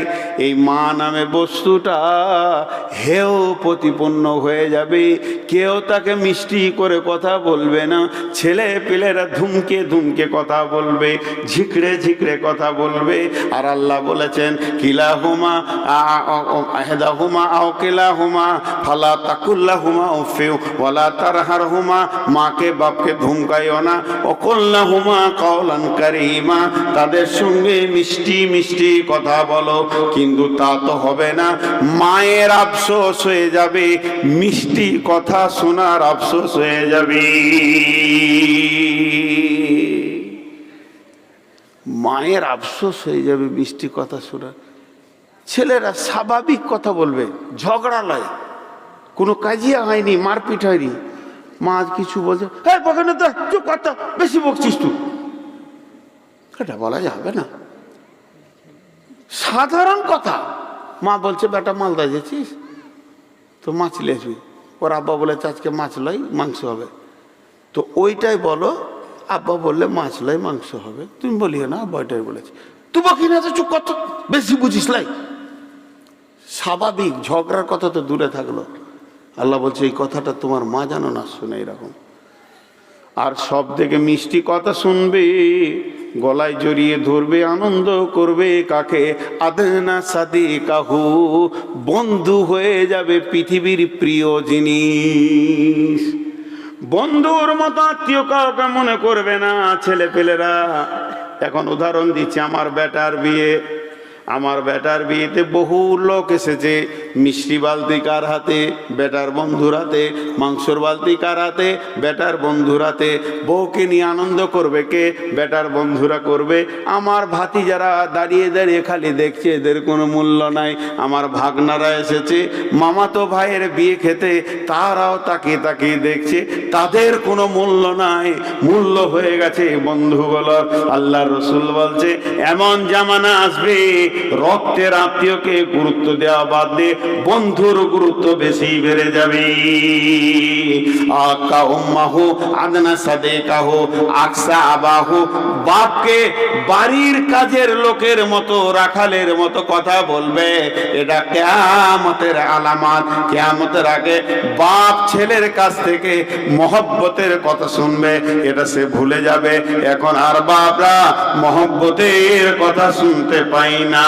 এই মা নামে বস্তুটা হেও প্রতিপন্ন হয়ে যাবে, কেউ তাকে মিষ্টি করে কথা বলবে না। ছেলে পেলেরা ধুমকে ধুমকে কথা বলবে, ঝিকড়ে ঝিকড়ে কথা বলবে। আর আল্লাহ বলেছেন কিলাহুমা আহদাহুমা আও কিলাহুমা ফালা তাকুল্লাহুমা উফিউ ওয়ালা তারহারহুমা, মাকে বাপকে ধুমকাইও না। ওকুল্লাহুমা কাওলান কারীমা, তাদের সঙ্গে মিষ্টি মিষ্টি কথা বলো। কিন্তু তা তো হবে না, মায়ের আফসোস হয়ে যাবে, মিষ্টি কথা শোনার আফসোস হয়ে যাবে। মায়ের আফসোস হয়ে যাবে মিষ্টি কথা শোনার। ছেলেরা স্বাভাবিক কথা বলবে, ঝগড়া লয়, কোনো কাজিয়া হয়নি, মারপিট হয়নি, মা আজ কিছু বলছে, হ্যাঁ বকে না তো, চুপ কর তো, বেশি বকছিস তুই। এটা বলা যাবে না, সাধারণ কথা। মা বলছে বেটা মালদা যেছিস তো মাছ লেসবি, ওর আব্বা বলেছে আজকে মাছ লয় মাংস হবে, তো ওইটাই বলো। আব্বা বললে মাছ লয় মাংস হবে, তুমি বলিও না আব্বা ওইটাই বলেছে। তুই বকি না তো, চুপ কর তো, বেশি বুঝিস লাই। স্বাভাবিক ঝগড়ার কথা তো দূরে থাকলো। আল্লাহ বলছে এই কথাটা তোমার মা জানো না শুনে এরকম। আর সব থেকে মিষ্টি কথা শুনবে, গলায় জড়িয়ে ধরবে, আনন্দ করবে কাকে? আদনা সাদিকাহু, বন্ধু হয়ে যাবে পৃথিবীর প্রিয় জিনিস। বন্ধুর মতো আত্মীয় কাউকে মনে করবে না। ছেলে পেলেরা এখন উদাহরণ দিচ্ছে, আমার বেটার বিয়ে, আমার বেটার বিয়েতে বহু লোক এসেছে। মিষ্টি বালতি কার হাতে? বেটার বন্ধুর হাতে। মাংসর বালতি কার হাতে? বেটার বন্ধুর হাতে। বউকে নিয়ে আনন্দ করবে কে? বেটার বন্ধুরা করবে। আমার ভাতিজারা দাঁড়িয়ে দাঁড়িয়ে খালি দেখছে, এদের কোনো মূল্য নাই। আমার ভাগনারা এসেছে মামাতো ভাইয়ের বিয়ে খেতে, তারাও তাকিয়ে তাকিয়ে দেখছে, তাদের কোনো মূল্য নাই। মূল্য হয়ে গেছে বন্ধুগুলোর। আল্লাহ রসুল বলছে এমন জামানা আসবে, রক্তের আত্মীয়কে গুরুত্ব দেওয়া বাদ দিয়ে বন্ধুর গুরুত্ব বেশি বেড়ে যাবে। আকা উম্মাহু আদনা সাদিকাহু আকসা আবাহু, বাপকে বাড়ির কাজের লোকের মতো, রাখালের মতো কথা বলবে। এটা কিয়ামতের আলামত। কিয়ামতের আগে বাপ ছেলের কাছ থেকে মহব্বতের কথা শুনবে, এটা সে ভুলে যাবে। এখন আর বাপরা মহব্বতের কথা শুনতে পাই না।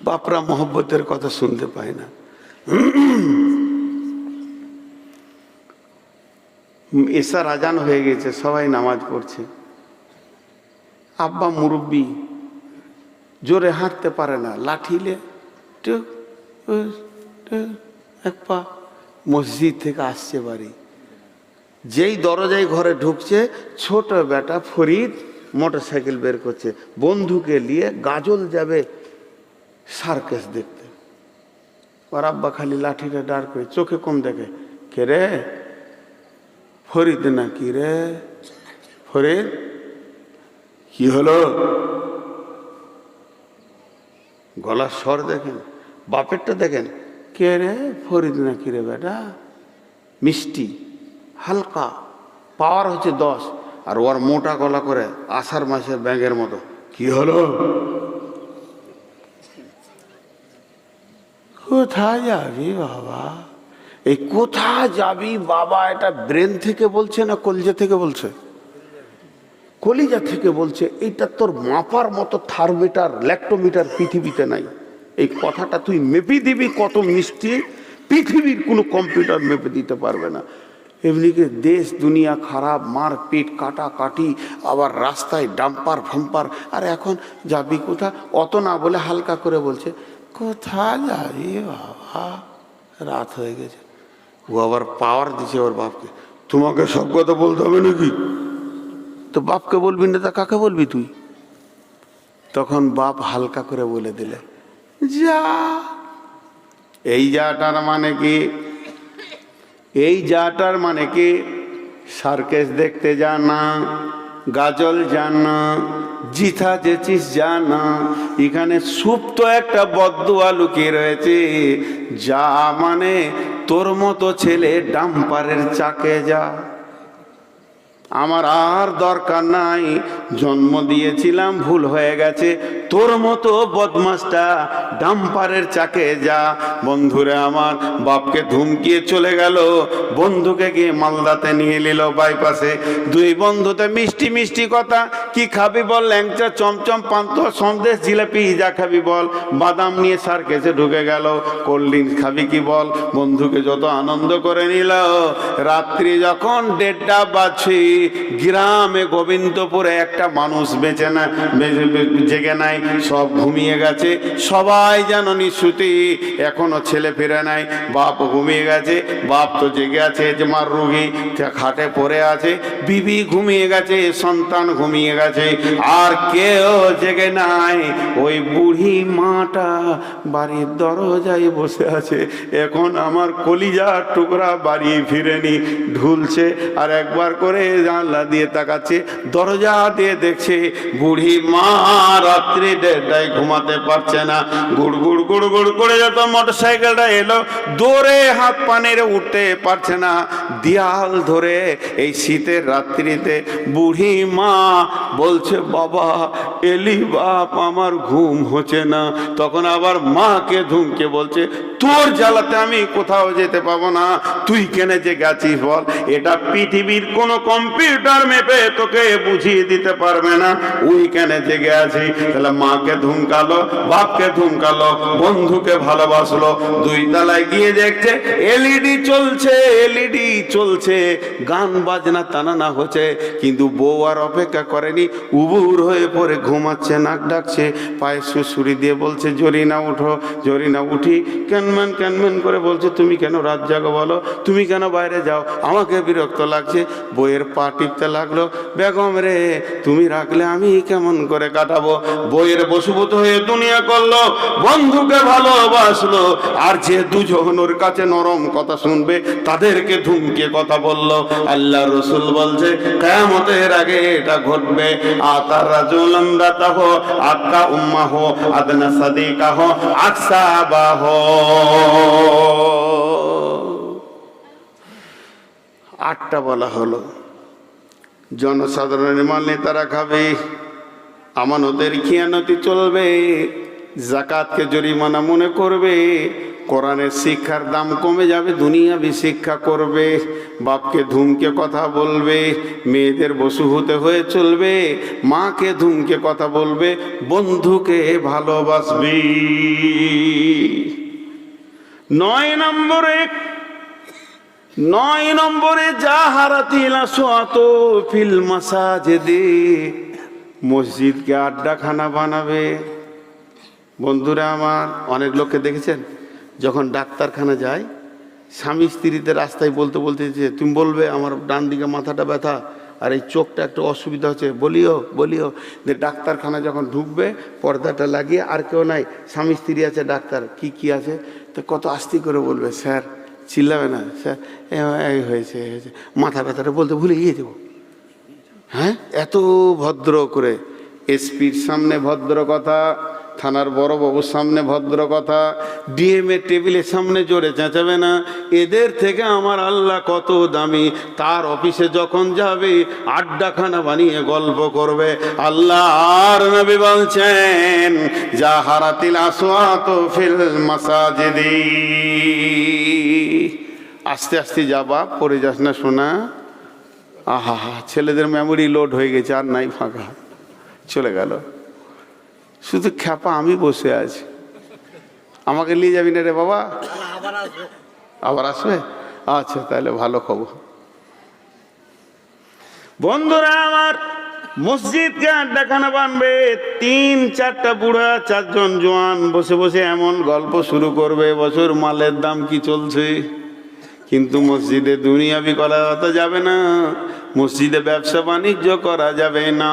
বাপরা মহব্বতের কথা শুনতে পায় না। এশার আজান হয়ে গেছে, সবাই নামাজ পড়ছে। আব্বা মুরব্বি, জোরে হাঁটতে পারে না, লাঠিলে এক পা। মসজিদ থেকে আসছে বাড়ি, যেই দরজায় ঘরে ঢুকছে, ছোট বেটা ফরিদ মোটর সাইকেল বের করছে, বন্ধুকে নিয়ে গাজল যাবে সার্কাস দেখতে। ওর আব্বা খালি লাঠিটা দাঁড় করে, চোখে কম দেখে, কে রে? ফরিদ না কি রে? ফরিদ কি হলো? গলার স্বর দেখেন, বাপেরটা দেখেন, কে রে? ফরিদ না কি রে বেটা? মিষ্টি হালকা, পাওয়ার হচ্ছে 10, আর ওর মোটা গলা করে আষাঢ় মাসের ব্যাঙের মতো, কি হলো? কোথায় যাবি বাবা? এই কোথায় যাবি বাবা, এটা ব্রেন থেকে বলছে না কলিজা থেকে বলছে? কলিজা থেকে বলছে। এইটা তোর মাপার মতো থার্মোমিটার, ল্যাক্টোমিটার পৃথিবীতে নাই। এই কথাটা তুই মেপে দিবি কত মিষ্টি, পৃথিবীর কোনো কম্পিউটার মেপে দিতে পারবে না। এমনিকে দেশ দুনিয়া খারাপ, মারপিট কাটাকাটি, আবার রাস্তায় ডাম্পার ফাম্পার। আর এখন যাবি কোথা? অত না বলে হালকা করে বলছে, কোথায় যাবি বাবা? রাত হয়ে গেছে। ও আবার পাওয়ার দিছে ওর বাপকে, তোমাকে সব কথা বলতে হবে নাকি? তো বাপকে বলবি না তা কাকে বলবি তুই? তখন বাপ হালকা করে বলে দিলে, যা। এই যাটার মানে কি? এই যাটার মানে কি? সার্কেস দেখতে জানা, গাজল জানা, জিথা যেচিস জানা। এখানে সুপ্ত একটা বদদুয়া লুকিয়ে রয়েছে। যা মানে তোর মতো ছেলে ডাম্পারের চাকে যা, আমার আর দরকার নাই। জন্ম দিয়েছিলাম, ভুল হয়ে গেছে। তোর মতো বদমাসটা ডাম্পারের চাকে যা। বন্ধুরে আমার বাপকে ধুমকিয়ে চলে গেল, বন্ধুকে গিয়ে মালদাতে নিয়ে নিল বাইপাসে। দুই বন্ধুতে মিষ্টি মিষ্টি কথা। কি খাবি বল? ল্যাংচা, চমচম, পান্তুয়া, সন্দেশ, জিলাপি, যা খাবি বল। বাদাম নিয়ে সার্কেসে ঢুকে গেল। কোল্ড ড্রিঙ্কস খাবি কি বল? বন্ধুকে যত আনন্দ করে নিল। রাত্রি যখন 1:30 বাজছিল, গ্রামে গোবিন্দপুরে একটা মানুষ বেঁচে না, জেগে নাই, সব ঘুমিয়ে গেছে, সবাই যেন নিশুতি, এখনো ছেলে ফিরে নাই। বাপ ঘুমিয়ে গেছে, বাপ তো জেগে আছে, যে মার রোগী খাটে পড়ে আছে, বিবি ঘুমিয়ে গেছে, সন্তান ঘুমিয়ে গেছে, আর কেউ জেগে নাই। ওই বুড়ি মাটা বাড়ির দরজায় বসে আছে। এখন আমার কলিজার টুকরা বাড়ি ফিরেনি, ঢুলছে আর একবার করে জানলা দিয়ে তাকাচ্ছে, দরজা দিয়ে দেখছে বুড়ি মা রাত্রি 1:30টায় ঘুমাতে পারছে না। গুড় গুড় গুড় গুড় করে যত মোটরসাইকেলটা এলো, দৌড়ে হাত পা নেড়ে উঠতে পারছে না, দেয়াল ধরে এই শীতের রাত্রিতে বুড়ি মা বলছে, বাবা এলি বাপ, আমার ঘুম হচ্ছে না। তখন আবার মাকে ধুমকে বলছে, তোর জ্বালাতে আমি কোথাও যেতে পাবো না, তুই কেনে যে গেছিস বল। এটা পৃথিবীর কোন কম্পিউটার মেপে তোকে বুঝিয়ে দিতে পারবে না, ওই কেনে জেগে আছি। তাহলে মাকে ধুমকালো, বাপকে ধুমকালো, বন্ধুকে ভালোবাসলো, 2 তলায় গিয়ে দেখছে এলইডি চলছে, এলইডি চলছে, গান বাজনা টানানা হচ্ছে, কিন্তু বউ আর অপেক্ষা করেনি, উবুর হয়ে পড়ে ঘুমাচ্ছে, নাক ডাকছে, পায়ে সুড়সুড়ি দিয়ে বলছে, জরিনা উঠো। জরিনা উঠি ক্যানম্যান ক্যানম্যান করে বলছে, তুমি কেন রাত জাগো বলো, তুমি কেন বাইরে যাও, আমাকে বিরক্ত লাগছে। বইয়ের পা টিপতে লাগলো, বেগম রে তুমি রাখলে আমি কেমন করে কাটাবো। বইয়ের বশীভূত হয়ে দুনিয়া করলো, বন্ধুকে ভালোবাসলো, আর যে দুজন ওর কাছে নরম কথা শুনবে তাদেরকে ধুমকে কথা বললো। আল্লাহ রসুল বলছে কিয়ামতের আগে এটা ঘটবে। আতার রাজুলান রাতাহ আক্কা উম্মাহ আদনা সাদিকাহ আকসাবাহ। 8টা বলা হলো। জনসাধারণের মাল নেতারা খাবে, আমানতের খিয়ানতি চলবে, জাকাতকে জরিমানা মনে করবে, কোরআনের শিক্ষার দাম কমে যাবে, দুনিয়াবি শিক্ষা করবে, বাপকে ধুমকে কথা বলবে, মেয়েদের বশীভূত হয়ে চলবে, মাকে ধুমকে কথা বলবে, বন্ধুকে ভালোবাসবে। 9 নম্বরে জাহারাতিল আসওয়াত ফিল মাসাজিদি, মসজিদকে আড্ডাখানা বানাবে। বন্ধুরা আমার, অনেক লোককে দেখেছেন যখন ডাক্তারখানা যায়, স্বামী স্ত্রীতে রাস্তায় বলতে বলতে যে তুমি বলবে আমার ডান দিকে মাথাটা ব্যথা আর এই চোখটা একটু অসুবিধা হচ্ছে, বলিও বলিও। যে ডাক্তারখানা যখন ঢুকবে পর্দাটা লাগিয়ে, আর কেউ নাই, স্বামী স্ত্রী আছে, ডাক্তার কি কি আছে, তো কত আস্তে করে বলবে, স্যার চিল্লাবে না, স্যার এই হয়েছে হয়েছে, মাথা ব্যথাটা বলতে ভুলে গিয়ে দেবো। হ্যাঁ, এত ভদ্র করে, এসপির সামনে ভদ্র কথা, থানার বড় বাবুর সামনে ভদ্র কথা, ডিএমএ টেবিলের সামনে জোরে চেঁচাবে না। এদের থেকে আমার আল্লাহ কত দামি। তার অফিসে যখন যাবে আড্ডাখানা বানিয়ে গল্প করবে। আল্লাহ আর নবী বলছেন জাহারাতিল আসওয়াত ফিল মাসাজিদি। আস্তে আস্তে যাবা, পড়ে যাস না শোনা। আহা হা, ছেলেদের মেমোরি লোড হয়ে গেছে, আর নাই, ফাঁকা চলে গেল। শুধু খ্যাপা আমি বসে আছি, আমাকে নিয়ে যাবি না রে বাবা? আবার আসবে? আচ্ছা, তাহলে ভালো খবর। বন্ধুরা আমার, মসজিদকে আড্ডাখানা বানবে, 3-4টা বুড়া, 4 জন জোয়ান বসে বসে এমন গল্প শুরু করবে, বছর মালের দাম কি চলছে। কিন্তু মসজিদে দুনিয়াবি করা যাবে না, মসজিদে ব্যবসা বাণিজ্য করা যাবে না।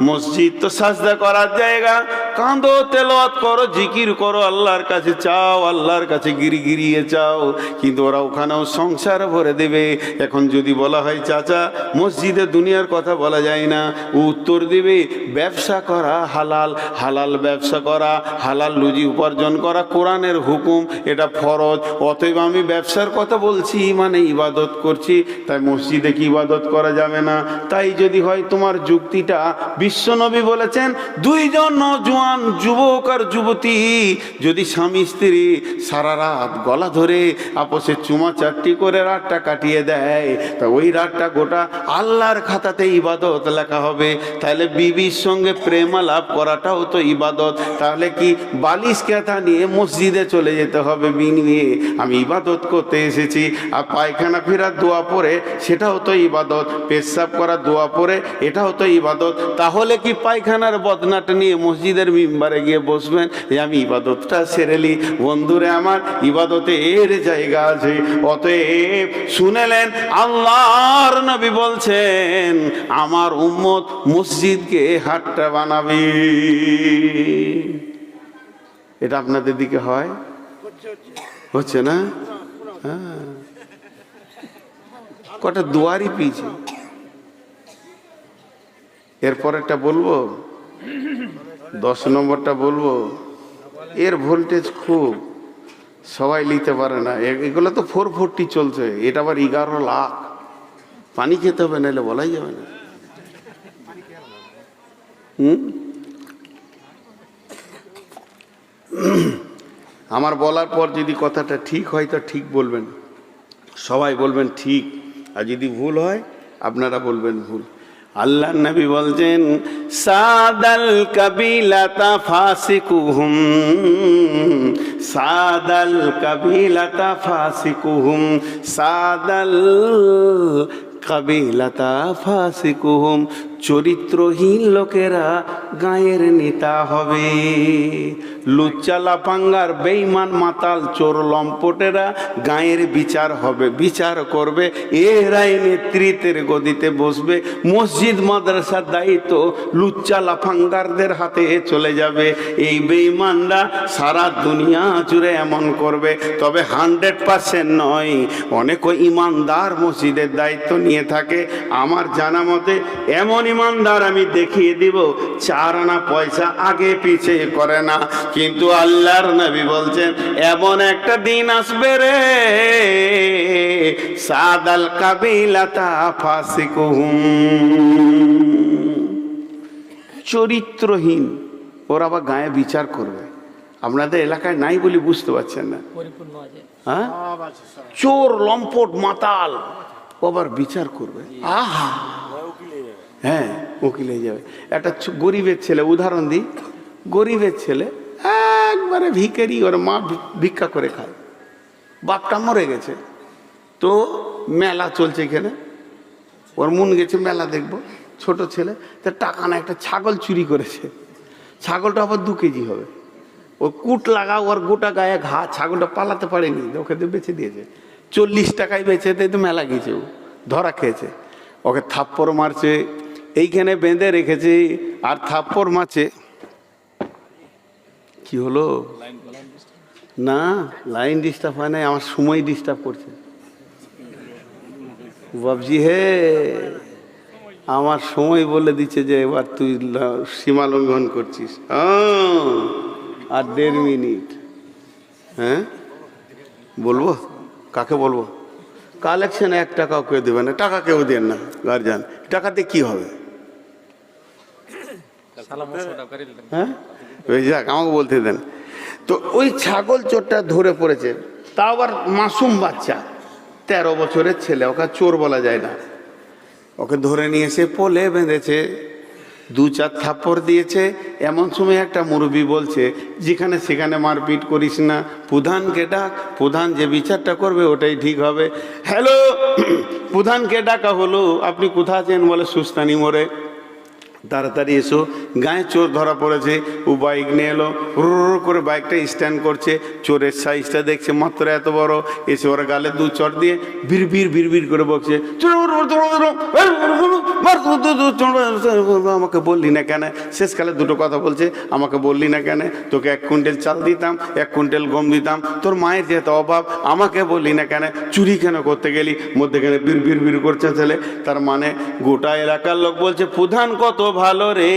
মসজিদ তো সাজদা করার জায়গা, কাঁদো, তেলাওয়াত করো, জিকির করো, আল্লাহর কাছে চাও, আল্লাহর কাছে গিরিয়ে চাও। কিন্তু ওরা ওখানেও সংসার ভরে দেবে। এখন যদি বলা হয় চাচা মসজিদে দুনিয়ার কথা বলা যায় না, উত্তর দিবে ব্যবসা করা হালাল, হালাল ব্যবসা করা, হালাল রুজি উপার্জন করা কোরআনের হুকুম, এটা ফরজ। অতএব আমি ব্যবসার কথা বলছি মানে ইবাদত করছি, তাই মসজিদে কি ইবাদত করা যাবে না? তাই যদি হয় তোমার যুক্তিটা, বিশ্বনবী বলেছেন 2 জন নওজোয়ান যুবক আর যুবতী যদি স্বামী স্ত্রী সারা রাত গলা ধরে আপসে চুমাচাটি করে রাতটা কাটিয়ে দেয়, তা ওই রাতটা গোটা আল্লাহর খাতাতে ইবাদত লেখা হবে। তাহলে বিবির সঙ্গে প্রেমালাপ করাটাও তো ইবাদত। তাহলে কি বালিশ কেথা নিয়ে মসজিদে চলে যেতে হবে বিনিয়ে আমি ইবাদত করতে এসেছি? আর পায়খানা ফেরার দোয়া পড়ে সেটাও তো ইবাদত। পেশাব করা, দোয়া পড়ে, এটাও তো ইবাদত। তাহলে কি পায়খানার বদনাটা নিয়ে মসজিদের মিম্বারে গিয়ে বসবেন যে আমি ইবাদতটা সেরেলি? বন্ধুরে আমার, ইবাদতে এর জায়গা আছে। অতএব শুনেলেন, আল্লাহর নবী বলছেন আমার উম্মত মসজিদকে হাটটা বানাবে। এটা আপনাদের দিকে হয়? হচ্ছে না? হ্যাঁ, কটা দুয়ারি পিছে। এরপর একটা বলবো, 10 নম্বরটা বলবো, এর ভোল্টেজ খুব, সবাই নিতে পারে না। এগুলো তো 440 চলছে, এটা আবার 11 লাখ। পানি খেতে হবে, নাহলে বলাই যাবে না। আমার বলার পর যদি কথাটা ঠিক হয় তো ঠিক বলবেন, সবাই বলবেন ঠিক, আর যদি ভুল হয় আপনারা বলবেন ভুল। আল্লাহ নবী বলছেন সাদাল কাবিলাতা ফাসিকুহুম, সাদাল কাবিলাতা ফাসিকুহুম, সাদাল কাবিলাতা ফাসিকুহুম, চরিত্রহীন লোকেরা গায়ের নেতা হবে। লুচ্চা লাফাঙ্গার বেঈমান মাতাল চোর লম্পটেরা গায়ের বিচার হবে, বিচার করবে, এরাই নেতৃত্বের গদিতে বসবে। মসজিদ মাদ্রাসার দায়িত্ব লুচ্চা লাফাঙ্গারদের হাতে চলে যাবে। এই বেঈমানরা সারা দুনিয়া জুড়ে এমন করবে, তবে 100% নয়, অনেক ইমানদার মসজিদের দায়িত্ব নিয়ে থাকে। আমার জানা মতে এমন ইমানদার আমি দেখিয়ে দিব 4 আনা পয়সা আগে পিছে করে না। কিন্তু আল্লাহর নবী বলছেন এমন একটা দিন আসবে রে, সাদাল কাবিলাতা ফাসিকুহুম, চরিত্রহীন, ওরা আবার গায়ে বিচার করবে। আপনাদের এলাকায় নাই বলে বুঝতে পারছেন না। হ্যাঁ, চোর লম্পট মাতাল আবার বিচার করবে। আহা, হ্যাঁ, উকিল হয়ে যাবে। একটা গরিবের ছেলে, উদাহরণ দিই, গরিবের ছেলে একবারে ভিখারি, ওর মা ভিক্ষা করে খায়, বাপটা মরে গেছে, তো মেলা চলছে এখানে, ওর মন গেছে মেলা দেখবো, ছোট ছেলে, তো টাকা না, একটা ছাগল চুরি করেছে, ছাগলটা আবার 2 কেজি হবে, ও কুট লাগা, ওর গোটা গায়ে ঘা, ছাগলটা পালাতে পারেনি, ওকে তো বেঁচে দিয়েছে, 40 টাকায় বেঁচে দিয়ে তো মেলা গেছে, ও ধরা খেয়েছে, ওকে থাপ্পড় মারছে, এইখানে বেঁধে রেখেছে আর থাপ্পড় মারছে। কি হলো? না, লাইন ডিস্টার্ব হয় নাই, আমার সময় ডিস্টার্ব করছে। বাবজি হে, আমার সময় বলে দিচ্ছে যে এবার তুই সীমা লঙ্ঘন করছিস। আর 1.5 মিনিট। হ্যাঁ, বলবো কাকে বলবো? কালেকশন 1 টাকাও কেউ দেবে না, টাকা কেউ দেন না গার্জিয়ান, টাকাতে কি হবে? হ্যাঁ, ওই যাক, আমাকে বলতে দেন। তো ওই ছাগল চোরটা ধরে পড়েছে, তাও আবার মাসুম বাচ্চা, 13 বছরের ছেলে, ওকে চোর বলা যায় না। ওকে ধরে নিয়ে এসে পোলে বেঁধেছে, 2-4 থাপ্পড় দিয়েছে। এমন সময় একটা মুরব্বি বলছে যেখানে সেখানে মারপিট করিস না, প্রধানকে ডাক, প্রধান যে বিচারটা করবে ওটাই ঠিক হবে। হ্যালো, প্রধানকে ডাকা হলো, আপনি কোথায় আছেন? বলে সুস্তানি মোড়ে। তাড়াতাড়ি এসো, গায়ে চোর ধরা পড়েছে। ও বাইক নিয়ে এলো, রোর করে বাইকটা স্ট্যান্ড করছে, চোরের সাইজটা দেখছে মাত্র এত বড়, এসে ওরা গালে 2 চড় দিয়ে ভিড় করে বকছে, আমাকে বললি না কেন? শেষকালে 2টো কথা বলছে, আমাকে বললি না কেন? তোকে 1 কুইন্টাল চাল দিতাম, 1 কুইন্টাল গম দিতাম, তোর মায়ের যেহেতু অভাব, আমাকে বললি না কেন? চুরি কেন করতে গেলি? মধ্যেখানে ভিড় করছে ছেলে। তার মানে গোটা এলাকার লোক বলছে প্রধান কত ভালো রে,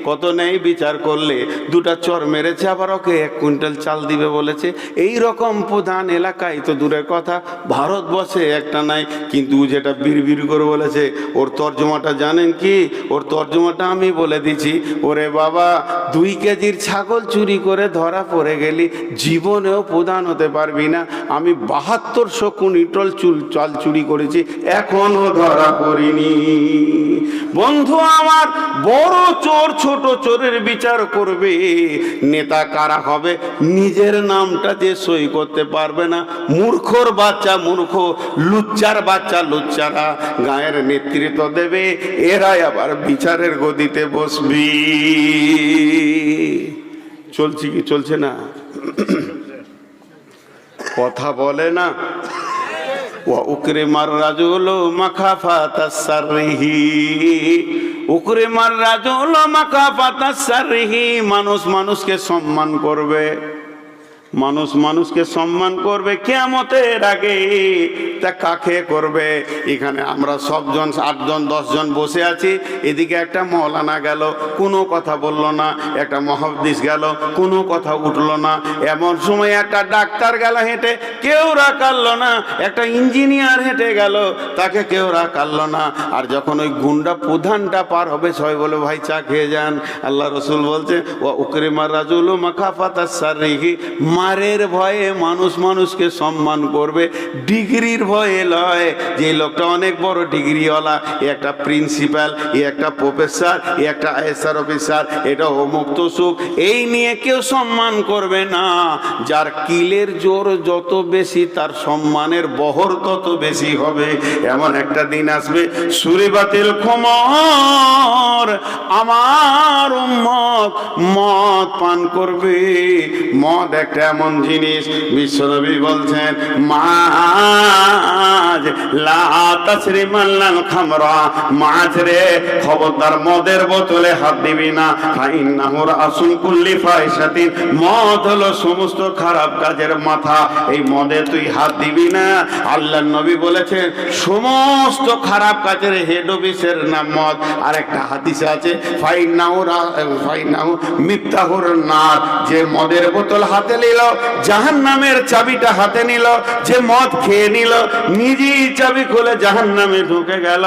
কত নেই বিচার করলে, 2টা চর মেরেছে, আবার ওকে 1 কুইন্টাল চাল দিবে বলেছে। এই রকম প্রধান এলাকায় তো দূরের কথা, ভারতবর্ষে একটা নাই। কিন্তু যেটা ভিড় করে বলেছে, ওর তর্জমাটা জানেন কি? ওর তর্জমাটা আমি বলে দিচ্ছি। ওরে বাবা, 2 কেজির ছাগল চুরি করে ধরা পড়ে গেলি, জীবনেও প্রধান হতে পারবি না। আমি 7200 কুইন্টাল চাল চুরি করেছি, এখনো ধরা পড়িনি। বন্ধু আমার, বড় চোর ছোট চোরের বিচার করবে। নেতা কারা হবে? নিজের নামটা যে সই করতে পারবে না, মূর্খর বাচ্চা মূর্খ, লুচ্চার বাচ্চা লুচ্চারা গায়ের নেতৃত্ব দেবে, এরাই আবার বিচারের গদিতে বসবি। চলছে কি চলছে না? কথা বলে না। উকরিমার রাজুল মাখাফাতাস সারহি, উকরিমার রাজুল মাখাফাতাস সারহি, মানুষ মানুষকে সম্মান করবে, মানুষ মানুষকে সম্মান করবে কিয়ামতের আগে। তা কাকে করবে? এখানে আমরা সবজন 8 জন 10 জন বসে আছি, এদিকে একটা মৌলানা গেল, কোনো কথা বলল না, একটা মুহাদ্দিস গেল, কোনো কথা উঠলো না, এমন সময় একটা ডাক্তার গেল হেঁটে, কেউ রাখালো না, একটা ইঞ্জিনিয়ার হেঁটে গেল, তাকে কেউ রাখালো না। আর যখন ওই গুন্ডা প্রধানটা পার হবে, সবাই বলে ভাই চা খেয়ে যান। আল্লাহ রসুল বলছে ওয়া উকরিমার রাজুল মাখাফাতাস সারহি, মারের ভয়ে মানুষ মানুষকে সম্মান করবে, ডিগ্রির ভয়ে লয়। যে লোকটা অনেক বড় ডিগ্রিওয়ালা, এ একটা প্রিন্সিপাল, এ একটা প্রফেসর, এ একটা আইএসআর অফিসার, এটা অমুক তসুক, এই নিয়ে কেউ সম্মান করবে না। যার কিলের জোর যত বেশি, তার সম্মানের বহর তত বেশি হবে। এমন একটা দিন আসবে, সুরিবাতিল খুমর, আমার উম্মত মদ পান করবে। মদ একটা এমন জিনিস, বিশ্বনবী বলছেন মাছ লা তাসরিমাল খামরা, মাছ রে খবরদার মদের বোতলে হাত দিবি না। ফাইন্নাহু রাসুল কুল্লি ফাহিশাতিন, মদ হলো সমস্ত খারাপ কাজের মাথা, এই মদে তুই হাত দিবি না। আল্লাহর নবী বলেছেন সমস্ত খারাপ কাজের হেড অফিসের নাম মদ। আর একটা হাদিসে আছে ফাইন্নাহু মিফতাহুর নার, যে মদের বোতল হাতে নিল, জাহান্নামের চাবিটা হাতে নিল, যে মদ খেয়ে নিল, নিজেই চাবি খুলে জাহান্নামে ঢুকে গেল।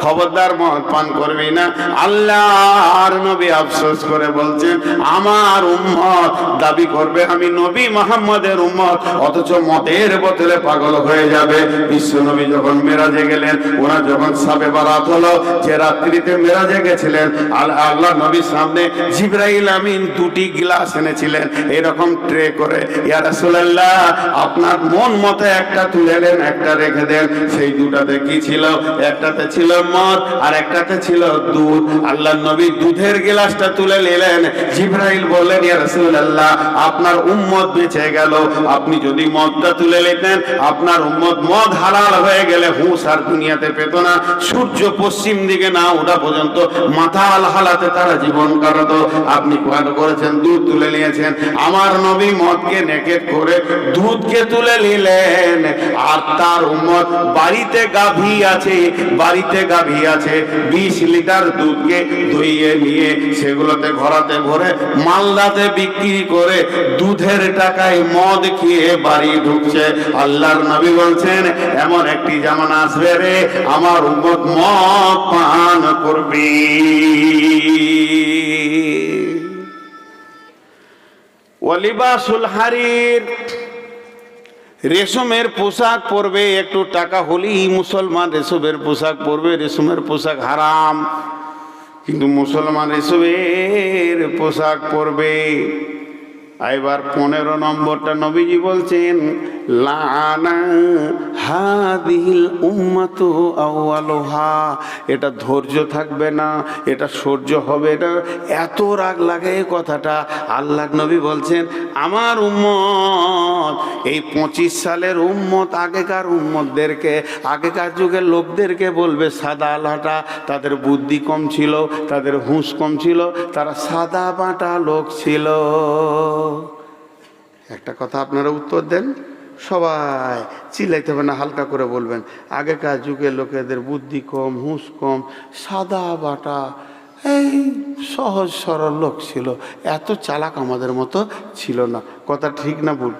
খবরদার মদ পান করবি না। আল্লাহর নবী আফসোস করে বলছেন আমার উম্মত দাবি করবে আমি নবী মুহাম্মদের উম্মত, অথচ মদের বোতলে পাগল হয়ে যাবে। বিশ্ব নবী যখন মেরাজে গেলেন, ওনার যখন সাবে বারাত হলো, যে রাত্রিতে মেরাজে গেছিলেন, আল্লাহ নবীর সামনে জিবরাইল আমিন 2টি গ্লাস এনেছিলেন, এরকম ট্রে করে, ইয়া রাসূলুল্লাহ আপনার মন মতো একটা তুলে নেন, একটা রেখে দেন। সেই দুটাতে কি ছিল? একটাতে ছিল মদ আর একটাতে ছিল দুধ। আল্লাহর নবী দুধের গ্লাসটা তুলে নিলেন। জিবরাইল বললেন ইয়া রাসূলুল্লাহ আপনার উম্মত বেঁচে গেল, আপনি যদি মদটা তুলে নিতেন, আপনার উম্মত মদ হালাল হয়ে গেলে হুঁশ আর দুনিয়াতে পেত না। সূর্য পশ্চিম দিকে না ওঠা পর্যন্ত মাথা হালাতে তারা জীবন কাটাতো। আপনি করেছেন দুধ তুলে নিয়েছেন। আমার নবী মদকে নেকেট করে দুধকে তুলে নিলেন। আর তার উম্মত বাড়িতে গাভী আছে, বাড়িতে গাভী আছে, 20 লিটার দুধকে ধুইয়ে নিয়ে সেগুলোতে ঘরাতে ভরে মালদাতে বিক্রি করে দুধের টাকায় মদ খেয়ে বাড়ি ঢুকছে। আল্লাহর নবী বলছেন এমন একটি জামানা আসবে রে, আমার উম্মত মদ পান করবে। ওয়ালিবাসুল হারির, রেশমের পোশাক পরবে। একটু টাকা হলেই মুসলমান রেশমের পোশাক পরবে। রেশমের পোশাক হারাম, কিন্তু মুসলমান রেশমের পোশাক পরবে। এবার 15 নম্বরটা নবীজি বলছেন লানা হাদিল উম্মাতু আওয়ালুহা, এটা ধৈর্য থাকবে না, এটা সহ্য হবে না। এত রাগ লাগে এই কথাটা। আল্লাহ নবী বলছেন আমার উম্মত, এই 25 সালের উম্মত আগেকার উম্মতদেরকে, আগেকার যুগের লোকদেরকে বলবে সাদা আলাটা। তাদের বুদ্ধি কম ছিল, তাদের হুঁশ কম ছিল, তারা সাদা বাটা লোক ছিল। একটা কথা আপনারা উত্তর দেন, সবাই চিল্লাইতে হবে না, হালকা করে বলবেন। আগেকার যুগের লোকেদের বুদ্ধি কম, হুঁশ কম, সাদা বাটা, এই সহজ সরল লোক ছিল, এত চালাক আমাদের মতো ছিল না। কথা ঠিক না ভুল?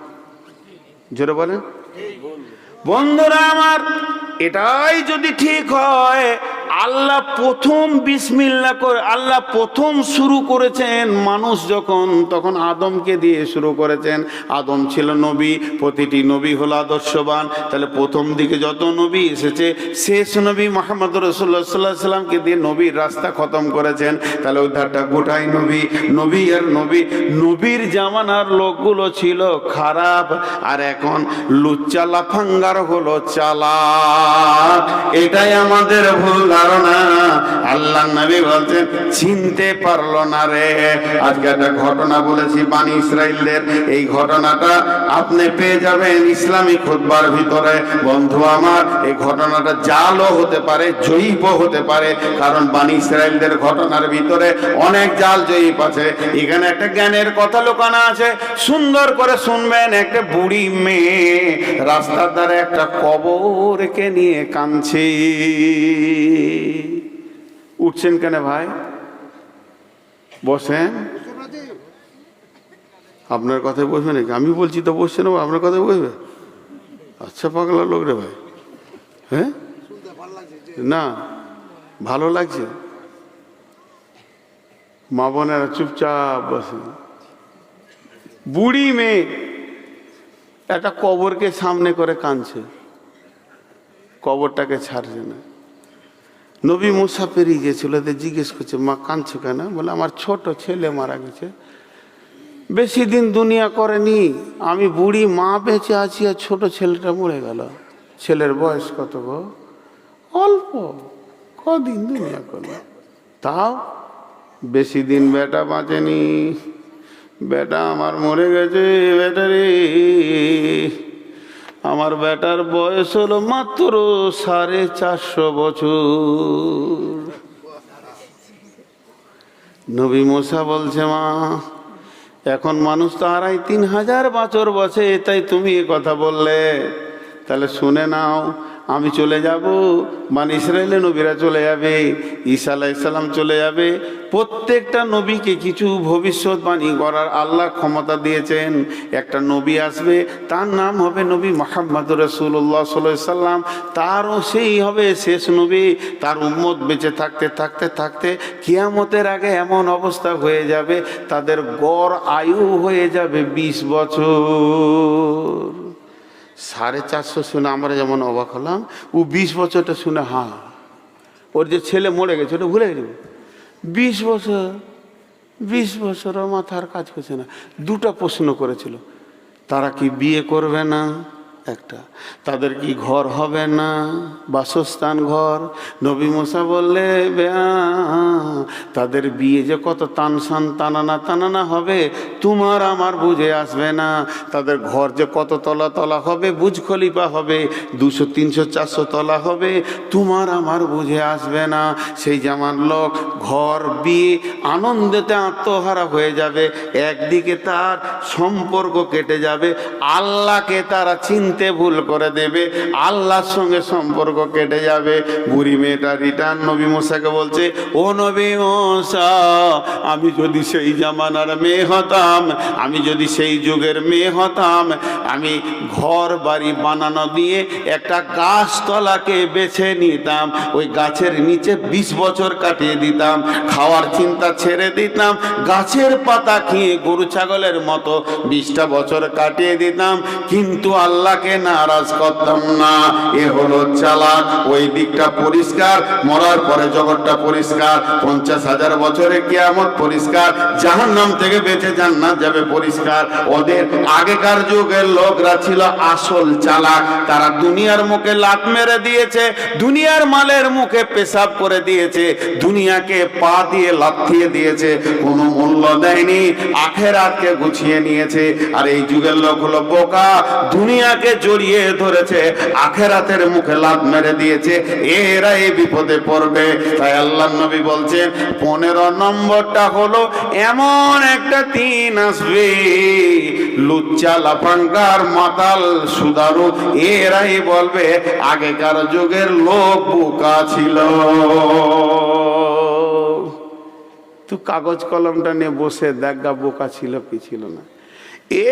জোরে বলেন। বন্ধুরা আমার, এটাই যদি ঠিক হয়, আল্লাহ প্রথম বিসমিল্লাহ করে আল্লাহ প্রথম শুরু করেছেন মানুষ যখন, তখন আদমকে দিয়ে শুরু করেছেন। আদম ছিল নবী, প্রতিটি নবী হলো আদর্শবান। তাহলে প্রথম দিকে যত নবী এসেছে, শেষ নবী মুহাম্মদ রাসূলুল্লাহ সাল্লাল্লাহু আলাইহি সাল্লামকে দিয়ে নবীর রাস্তা খতম করেছেন। তাহলে উদ্ধারটা গোটাই নবী, নবী আর নবী। নবীর জামানার লোকগুলো ছিল খারাপ, আর এখন লুচ্চা লাফাঙ্গার হলো চালাক। এটাই আমাদের ভুল ধারণা। আল্লাহ নবী বলছেন চিনতে পারলো না রে। আজকে একটা ঘটনা বলেছি বানি ইসরাইলদের, এই ঘটনাটা আপনি পেয়ে যাবেন ইসলামী খুতবার ভিতরে। বন্ধু আমার, এই ঘটনাটা জালও হতে পারে, জয়ীফ হতে পারে, কারণ বানি ইসরাইলদের ঘটনার ভিতরে অনেক জাল জয়ীফ আছে। এখানে একটা জ্ঞানের কথা লুকানো আছে, সুন্দর করে শুনবেন। একটা বুড়ি মেয়ে রাস্তার ধারে একটা কবরকে নিয়ে কাঁদছে। উঠছেন কেন ভাই? বসেন। আপনার কথায় বসবে নাকি? আমি বলছি তো বসছে না, আপনার কথায় বসবে? আচ্ছা, পাগলা লোক রে ভাই। হ্যাঁ, না ভালো লাগছে। মা বোনেরা চুপচাপ বসে। বুড়ি মেয়ে একটা কবরকে সামনে করে কাঁদছে, কবরটাকে ছাড়ছে না। নবী মুসা পেরিয়ে গিয়েছিল, জিজ্ঞেস করছে মা কাঁদছো কেন? বলে আমার ছোট ছেলে মারা গেছে, বেশি দিন দুনিয়া করেনি, আমি বুড়ি মা বেঁচে আছি আর ছোট ছেলেটা মরে গেল। ছেলের বয়স কত গো? অল্প, কদিন দুনিয়া করলো, তাও বেশি দিন বেটা বাঁচেনি। বেটা আমার মরে গেছে। বেটা রে, আমার বেটার বয়স হলো মাত্র 450 বছর। নবী মুসা বলছে মা, এখন মানুষ তো 2500 বছর বসে, তাই তুমি এ কথা বললে? তাহলে শুনে নাও, আমি চলে যাব, বানি ইসরাইলে নবীরা চলে যাবে, ঈসা আলাইহিস সালাম চলে যাবে। প্রত্যেকটা নবীকে কিছু ভবিষ্যৎবাণী করার আল্লাহ ক্ষমতা দিয়েছেন। একটা নবী আসবে, তার নাম হবে নবী মুহাম্মদুর রাসূলুল্লাহ সাল্লাল্লাহু আলাইহি সাল্লাম। তারও সেই হবে শেষ নবী। তার উম্মত বেঁচে থাকতে থাকতে থাকতে কিয়ামতের আগে এমন অবস্থা হয়ে যাবে, তাদের গড় আয়ু হয়ে যাবে 20 বছর। 450 শুনে আমরা যেমন অবাক হলাম, ও 20 বছরটা শুনে হ্যাঁ, ওর যে ছেলে মরে গেছে ওটা ভুলে গেছে। 20 বছর, 20 বছরও মাথার কাজ করছে না। দুটা প্রশ্ন করেছিল, তারা কি বিয়ে করবে না? একটা, তাদের কি ঘর হবে না, বাসস্থান ঘর? নবী মুসা বললে তাদের বিয়ে যে কত তানসান টানানা টানানা হবে তোমার আমার বুঝে আসবে না। তাদের ঘর যে কত তলা তলা হবে, বুর্জ খলিফা হবে, 200 300 400 তলা হবে, তোমার আমার বুঝে আসবে না। সেই জামার লোক ঘর বিয়ে আনন্দেতে আত্মহারা হয়ে যাবে। একদিকে তার সম্পর্ক কেটে যাবে, আল্লাহকে তারা চিনতে ভুল করে দেবে, আল্লাহর সঙ্গে সম্পর্ক কেটে যাবে। বুড়ি মেয়েটা রিটার্ন নবী মুসাকে বলছে, ও নবী মুসা, আমি যদি সেই জামানার মেয়ে হতাম, আমি যদি সেই যুগের মেয়ে হতাম, আমি ঘর বাড়ি বানানো দিয়ে একটা গাছতলাকে বেছে নিতাম, ওই গাছের নিচে 20 বছর কাটিয়ে দিতাম, খাওয়ার চিন্তা ছেড়ে দিতাম, গাছের পাতা খেয়ে গরু ছাগলের মতো 20টা বছর কাটিয়ে দিতাম, কিন্তু আল্লাহকে নারাজ করতাম না। এ হলো চালাক। ওই দিকটা পরিষ্কার, মরার পরে জগৎটা পরিষ্কার, 50,000 বছরে কিয়ামত পরিষ্কার, জাহান্নাম থেকে বেঁচে জান্নাত যাবে পরিষ্কার। ওদের আগেকার যুগের লোকরা ছিল আসল চালাক। তারা দুনিয়ার মুখে লাত মেরে দিয়েছে, দুনিয়ার মালের মুখে পেশাব করে দিয়েছে, দুনিয়াকে পা দিয়ে লাথিয়ে দিয়েছে, কোনো মূল্য দেয়নি, আখেরাতকে গুছিয়ে নিয়েছে। আর এই যুগের লোক হলো বোকা, দুনিয়াকে জড়িয়ে ধরেছে, আখেরাতের মুখে লাত মেরে দিয়েছে, এরা এই বিপদে পড়বে। তাই আল্লাহর নবী বলছেন 15 নম্বরটা হলো এমন একটা দিন আসবে, লুচ্চা লাফাঙ্গার মাতাল সুদারু এরাই বলবে আগেকার যুগের লোক বোকা ছিল। তুই কাগজ কলমটা নিয়ে বসে দেখা বোকা ছিল কি ছিল না।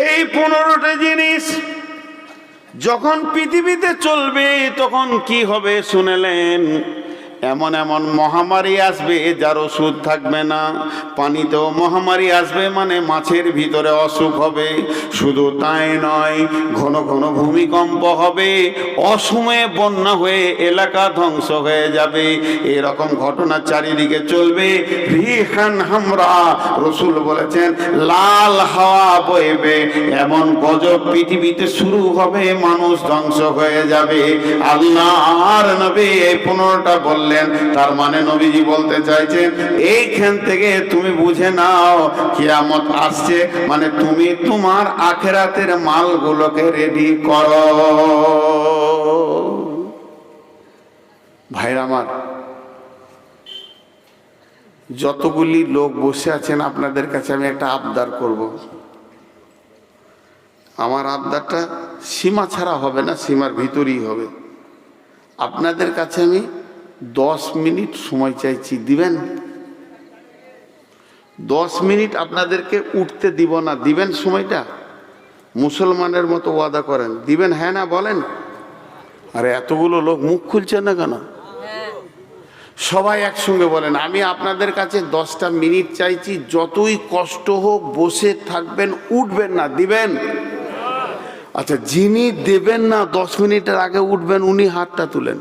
এই 15টা জিনিস যখন পৃথিবীতে চলবে তখন কি হবে শুনেলেন? এমন এমন মহামারী আসবে যার ওষুধ থাকবে না। পানিতেও মহামারী আসবে, মানে মাছের ভিতরে অসুখ হবে। শুধু তাই নয়, ঘন ঘন ভূমিকম্প হবে, অসময়ে বন্যা হয়ে এলাকা ধ্বংস হয়ে যাবে। এরকম ঘটনা চারিদিকে চলবে। রিহান হামরা, রসুল বলেছেন লাল হাওয়া বইবে, এমন গজব পৃথিবীতে শুরু হবে, মানুষ ধ্বংস হয়ে যাবে। আল্লাহর নবী এই 15টা বললেন। তার মানে নবীজি বলতে চাইছেন এইখান থেকে তুমি বুঝে নাও কিয়ামত আসছে, মানে তুমি তোমার আখিরাতের মালগুলোকে রেডি করো। ভাইরা আমার, যতগুলি লোক বসে আছেন আপনাদের কাছে আমি একটা আবদার করব। আমার আবদারটা সীমা ছাড়া হবে না, সীমার ভিতরেই হবে। আপনাদের কাছে আমি 10 মিনিট সময় চাইছি, দিবেন? 10 মিনিট আপনাদেরকে উঠতে দিব না, দিবেন সময়টা? মুসলমানের মতো ওয়াদা করেন, দিবেন? হ্যাঁ না বলেন। আরে এতগুলো লোক মুখ খুলছে না কেন? সবাই একসঙ্গে বলেন, আমি আপনাদের কাছে 10টা মিনিট চাইছি। যতই কষ্ট হোক বসে থাকবেন, উঠবেন না, দিবেন? আচ্ছা, যিনি দেবেন না 10 মিনিটের আগে উঠবেন, উনি হাতটা তুলেন।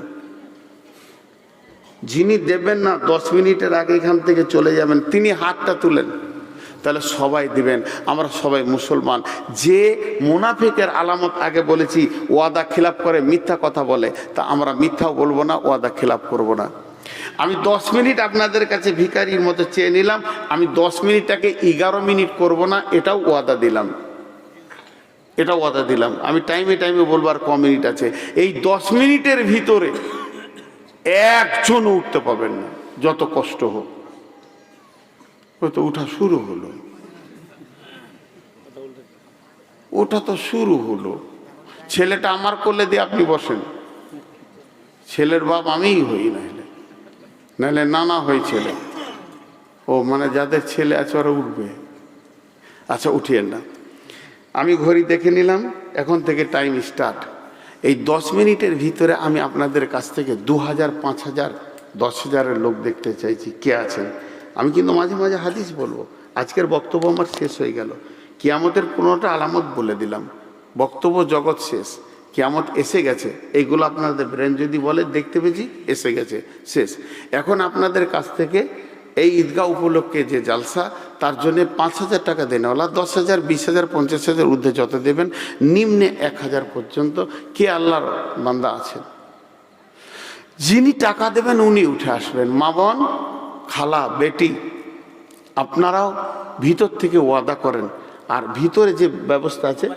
যিনি দেবেন না 10 মিনিটের আগে এখান থেকে চলে যাবেন, তিনি হাতটা তুলেন। তাহলে সবাই দিবেন, আমরা সবাই মুসলমান। যে মুনাফিকের আলামত আগে বলেছি, ওয়াদা খিলাফ করে, মিথ্যা কথা বলে, তা আমরা মিথ্যাও বলবো না, ওয়াদা খিলাফ করব না। আমি 10 মিনিট আপনাদের কাছে ভিখারির মতো চেয়ে নিলাম। আমি 10 মিনিটটাকে 11 মিনিট করব না, এটাও ওয়াদা দিলাম, এটাও ওয়াদা দিলাম। আমি টাইমে টাইমে বলবো আর ক মিনিট আছে। এই 10 মিনিটের ভিতরে একজন উঠতে পাবেন না, যত কষ্ট হোক। ওই তো উঠা শুরু হলো, ওটা তো শুরু হলো। ছেলেটা আমার কোলে দিয়ে আপনি বসেন, ছেলের বাপ আমিই হই, নাহলে নানা হই ছেলে। ও মানে যাদের ছেলে আছে ওরা উঠবে। আচ্ছা, উঠিয়েন না। আমি ঘড়ি দেখে নিলাম, এখন থেকে টাইম স্টার্ট। এই 10 মিনিটের ভিতরে আমি আপনাদের কাছ থেকে 2000, 5000, 10,000-এর লোক দেখতে চাইছি। কে আছেন? আমি কিন্তু মাঝে মাঝে হাদিস বলবো। আজকের বক্তব্য আমার শেষ হয়ে গেল। কিয়ামতের 15টা আলামত বলে দিলাম, বক্তব্য জগৎ শেষ, কিয়ামত এসে গেছে। এইগুলো আপনাদের ব্রেন যদি বলে দেখতে পেয়েছি, এসে গেছে, শেষ। এখন আপনাদের কাছ থেকে এই ঈদগাহ উপলক্ষে যে জালসা, তার জন্য 5,000 টাকা দেন, ওলা 10,000, 20,000, 50,000 ঊর্ধ্বে যত দেবেন, নিম্নে 1,000 পর্যন্ত। কে আল্লাহর বান্দা আছেন? যিনি টাকা দেবেন উনি উঠে আসবেন। মা বোন, খালা, বেটি, আপনারাও ভিতর থেকে ওয়াদা করেন। আর ভিতরে যে ব্যবস্থা আছে,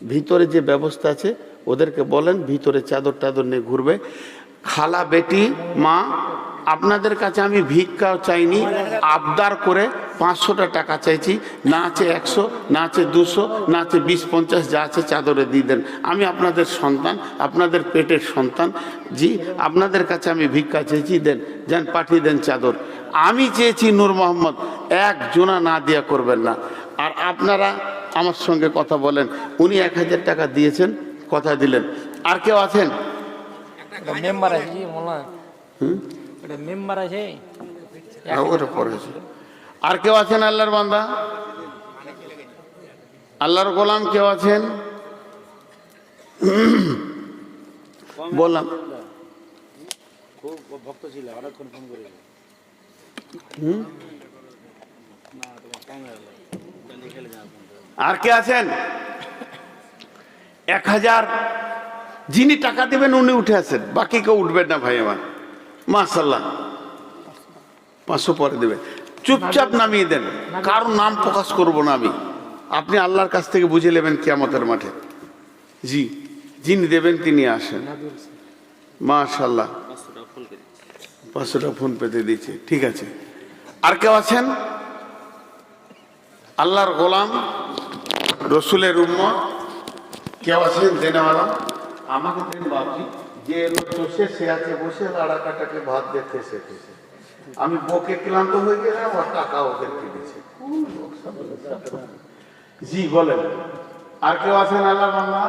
ভিতরে যে ব্যবস্থা আছে ওদেরকে বলেন ভিতরে চাদর টাদর নিয়ে ঘুরবে। খালা, বেটি, মা, আপনাদের কাছে আমি ভিক্ষাও চাইনি, আবদার করে 500টা টাকা চাইছি। না আছে 100, না আছে 200, না আছে 20-50, যা আছে চাদরে দিয়ে দেন। আমি আপনাদের সন্তান, আপনাদের পেটের সন্তান। জি, আপনাদের কাছে আমি ভিক্ষা চেয়েছি, দেন, যান পাঠিয়ে দেন চাদর। আমি চেয়েছি নূর মোহাম্মদ, 1 জোনা না দিয়া করবেন না। আর আপনারা আমার সঙ্গে কথা বলেন। উনি 1000 টাকা দিয়েছেন, কথা দিলেন। আর কেউ আছেন? মেম্বার আছে জি মোল্লা, এটা মেম্বার আছে, ওটা পড়েছে। আর কেউ আছেন আল্লাহর বান্দা, আল্লাহর গোলাম কেউ আছেন? বললাম খুব ভক্ত ছিল, অনেকক্ষণ ফোন করে। আর কে আছেন? 1000 যিনি টাকা দেবেন উনি উঠে আসেন, বাকি কেউ উঠবেন না ভাই আমার। মাশাআল্লাহ, 500 পরে দেবে। চুপচাপ নামিয়ে দেন, কারো নাম প্রকাশ করব না আমি। আপনি আল্লাহর কাছ থেকে বুঝে নেবেন কিয়ামতের মাঠে। জি, যিনি দেবেন তিনি আসেন। মাশাআল্লাহ, 500টা ফোন পেতে দিয়েছে, ঠিক আছে। আর কেউ আছেন? আল্লাহর গোলাম, রসুলের উম্মত কেউ আছেন দেনেওয়ালা? আমাকে দেন বাবজি। যে লোক চষে সে আছে বসে লাড়া কাটাকে ভাত দেখতে শেখেছে। আমি বকে ক্লান্ত হয়ে গেলাম, আর টাকা ওদেরকে দিয়েছে। জি বলেন, আর কেউ আছেন আল্লাহর বান্দা?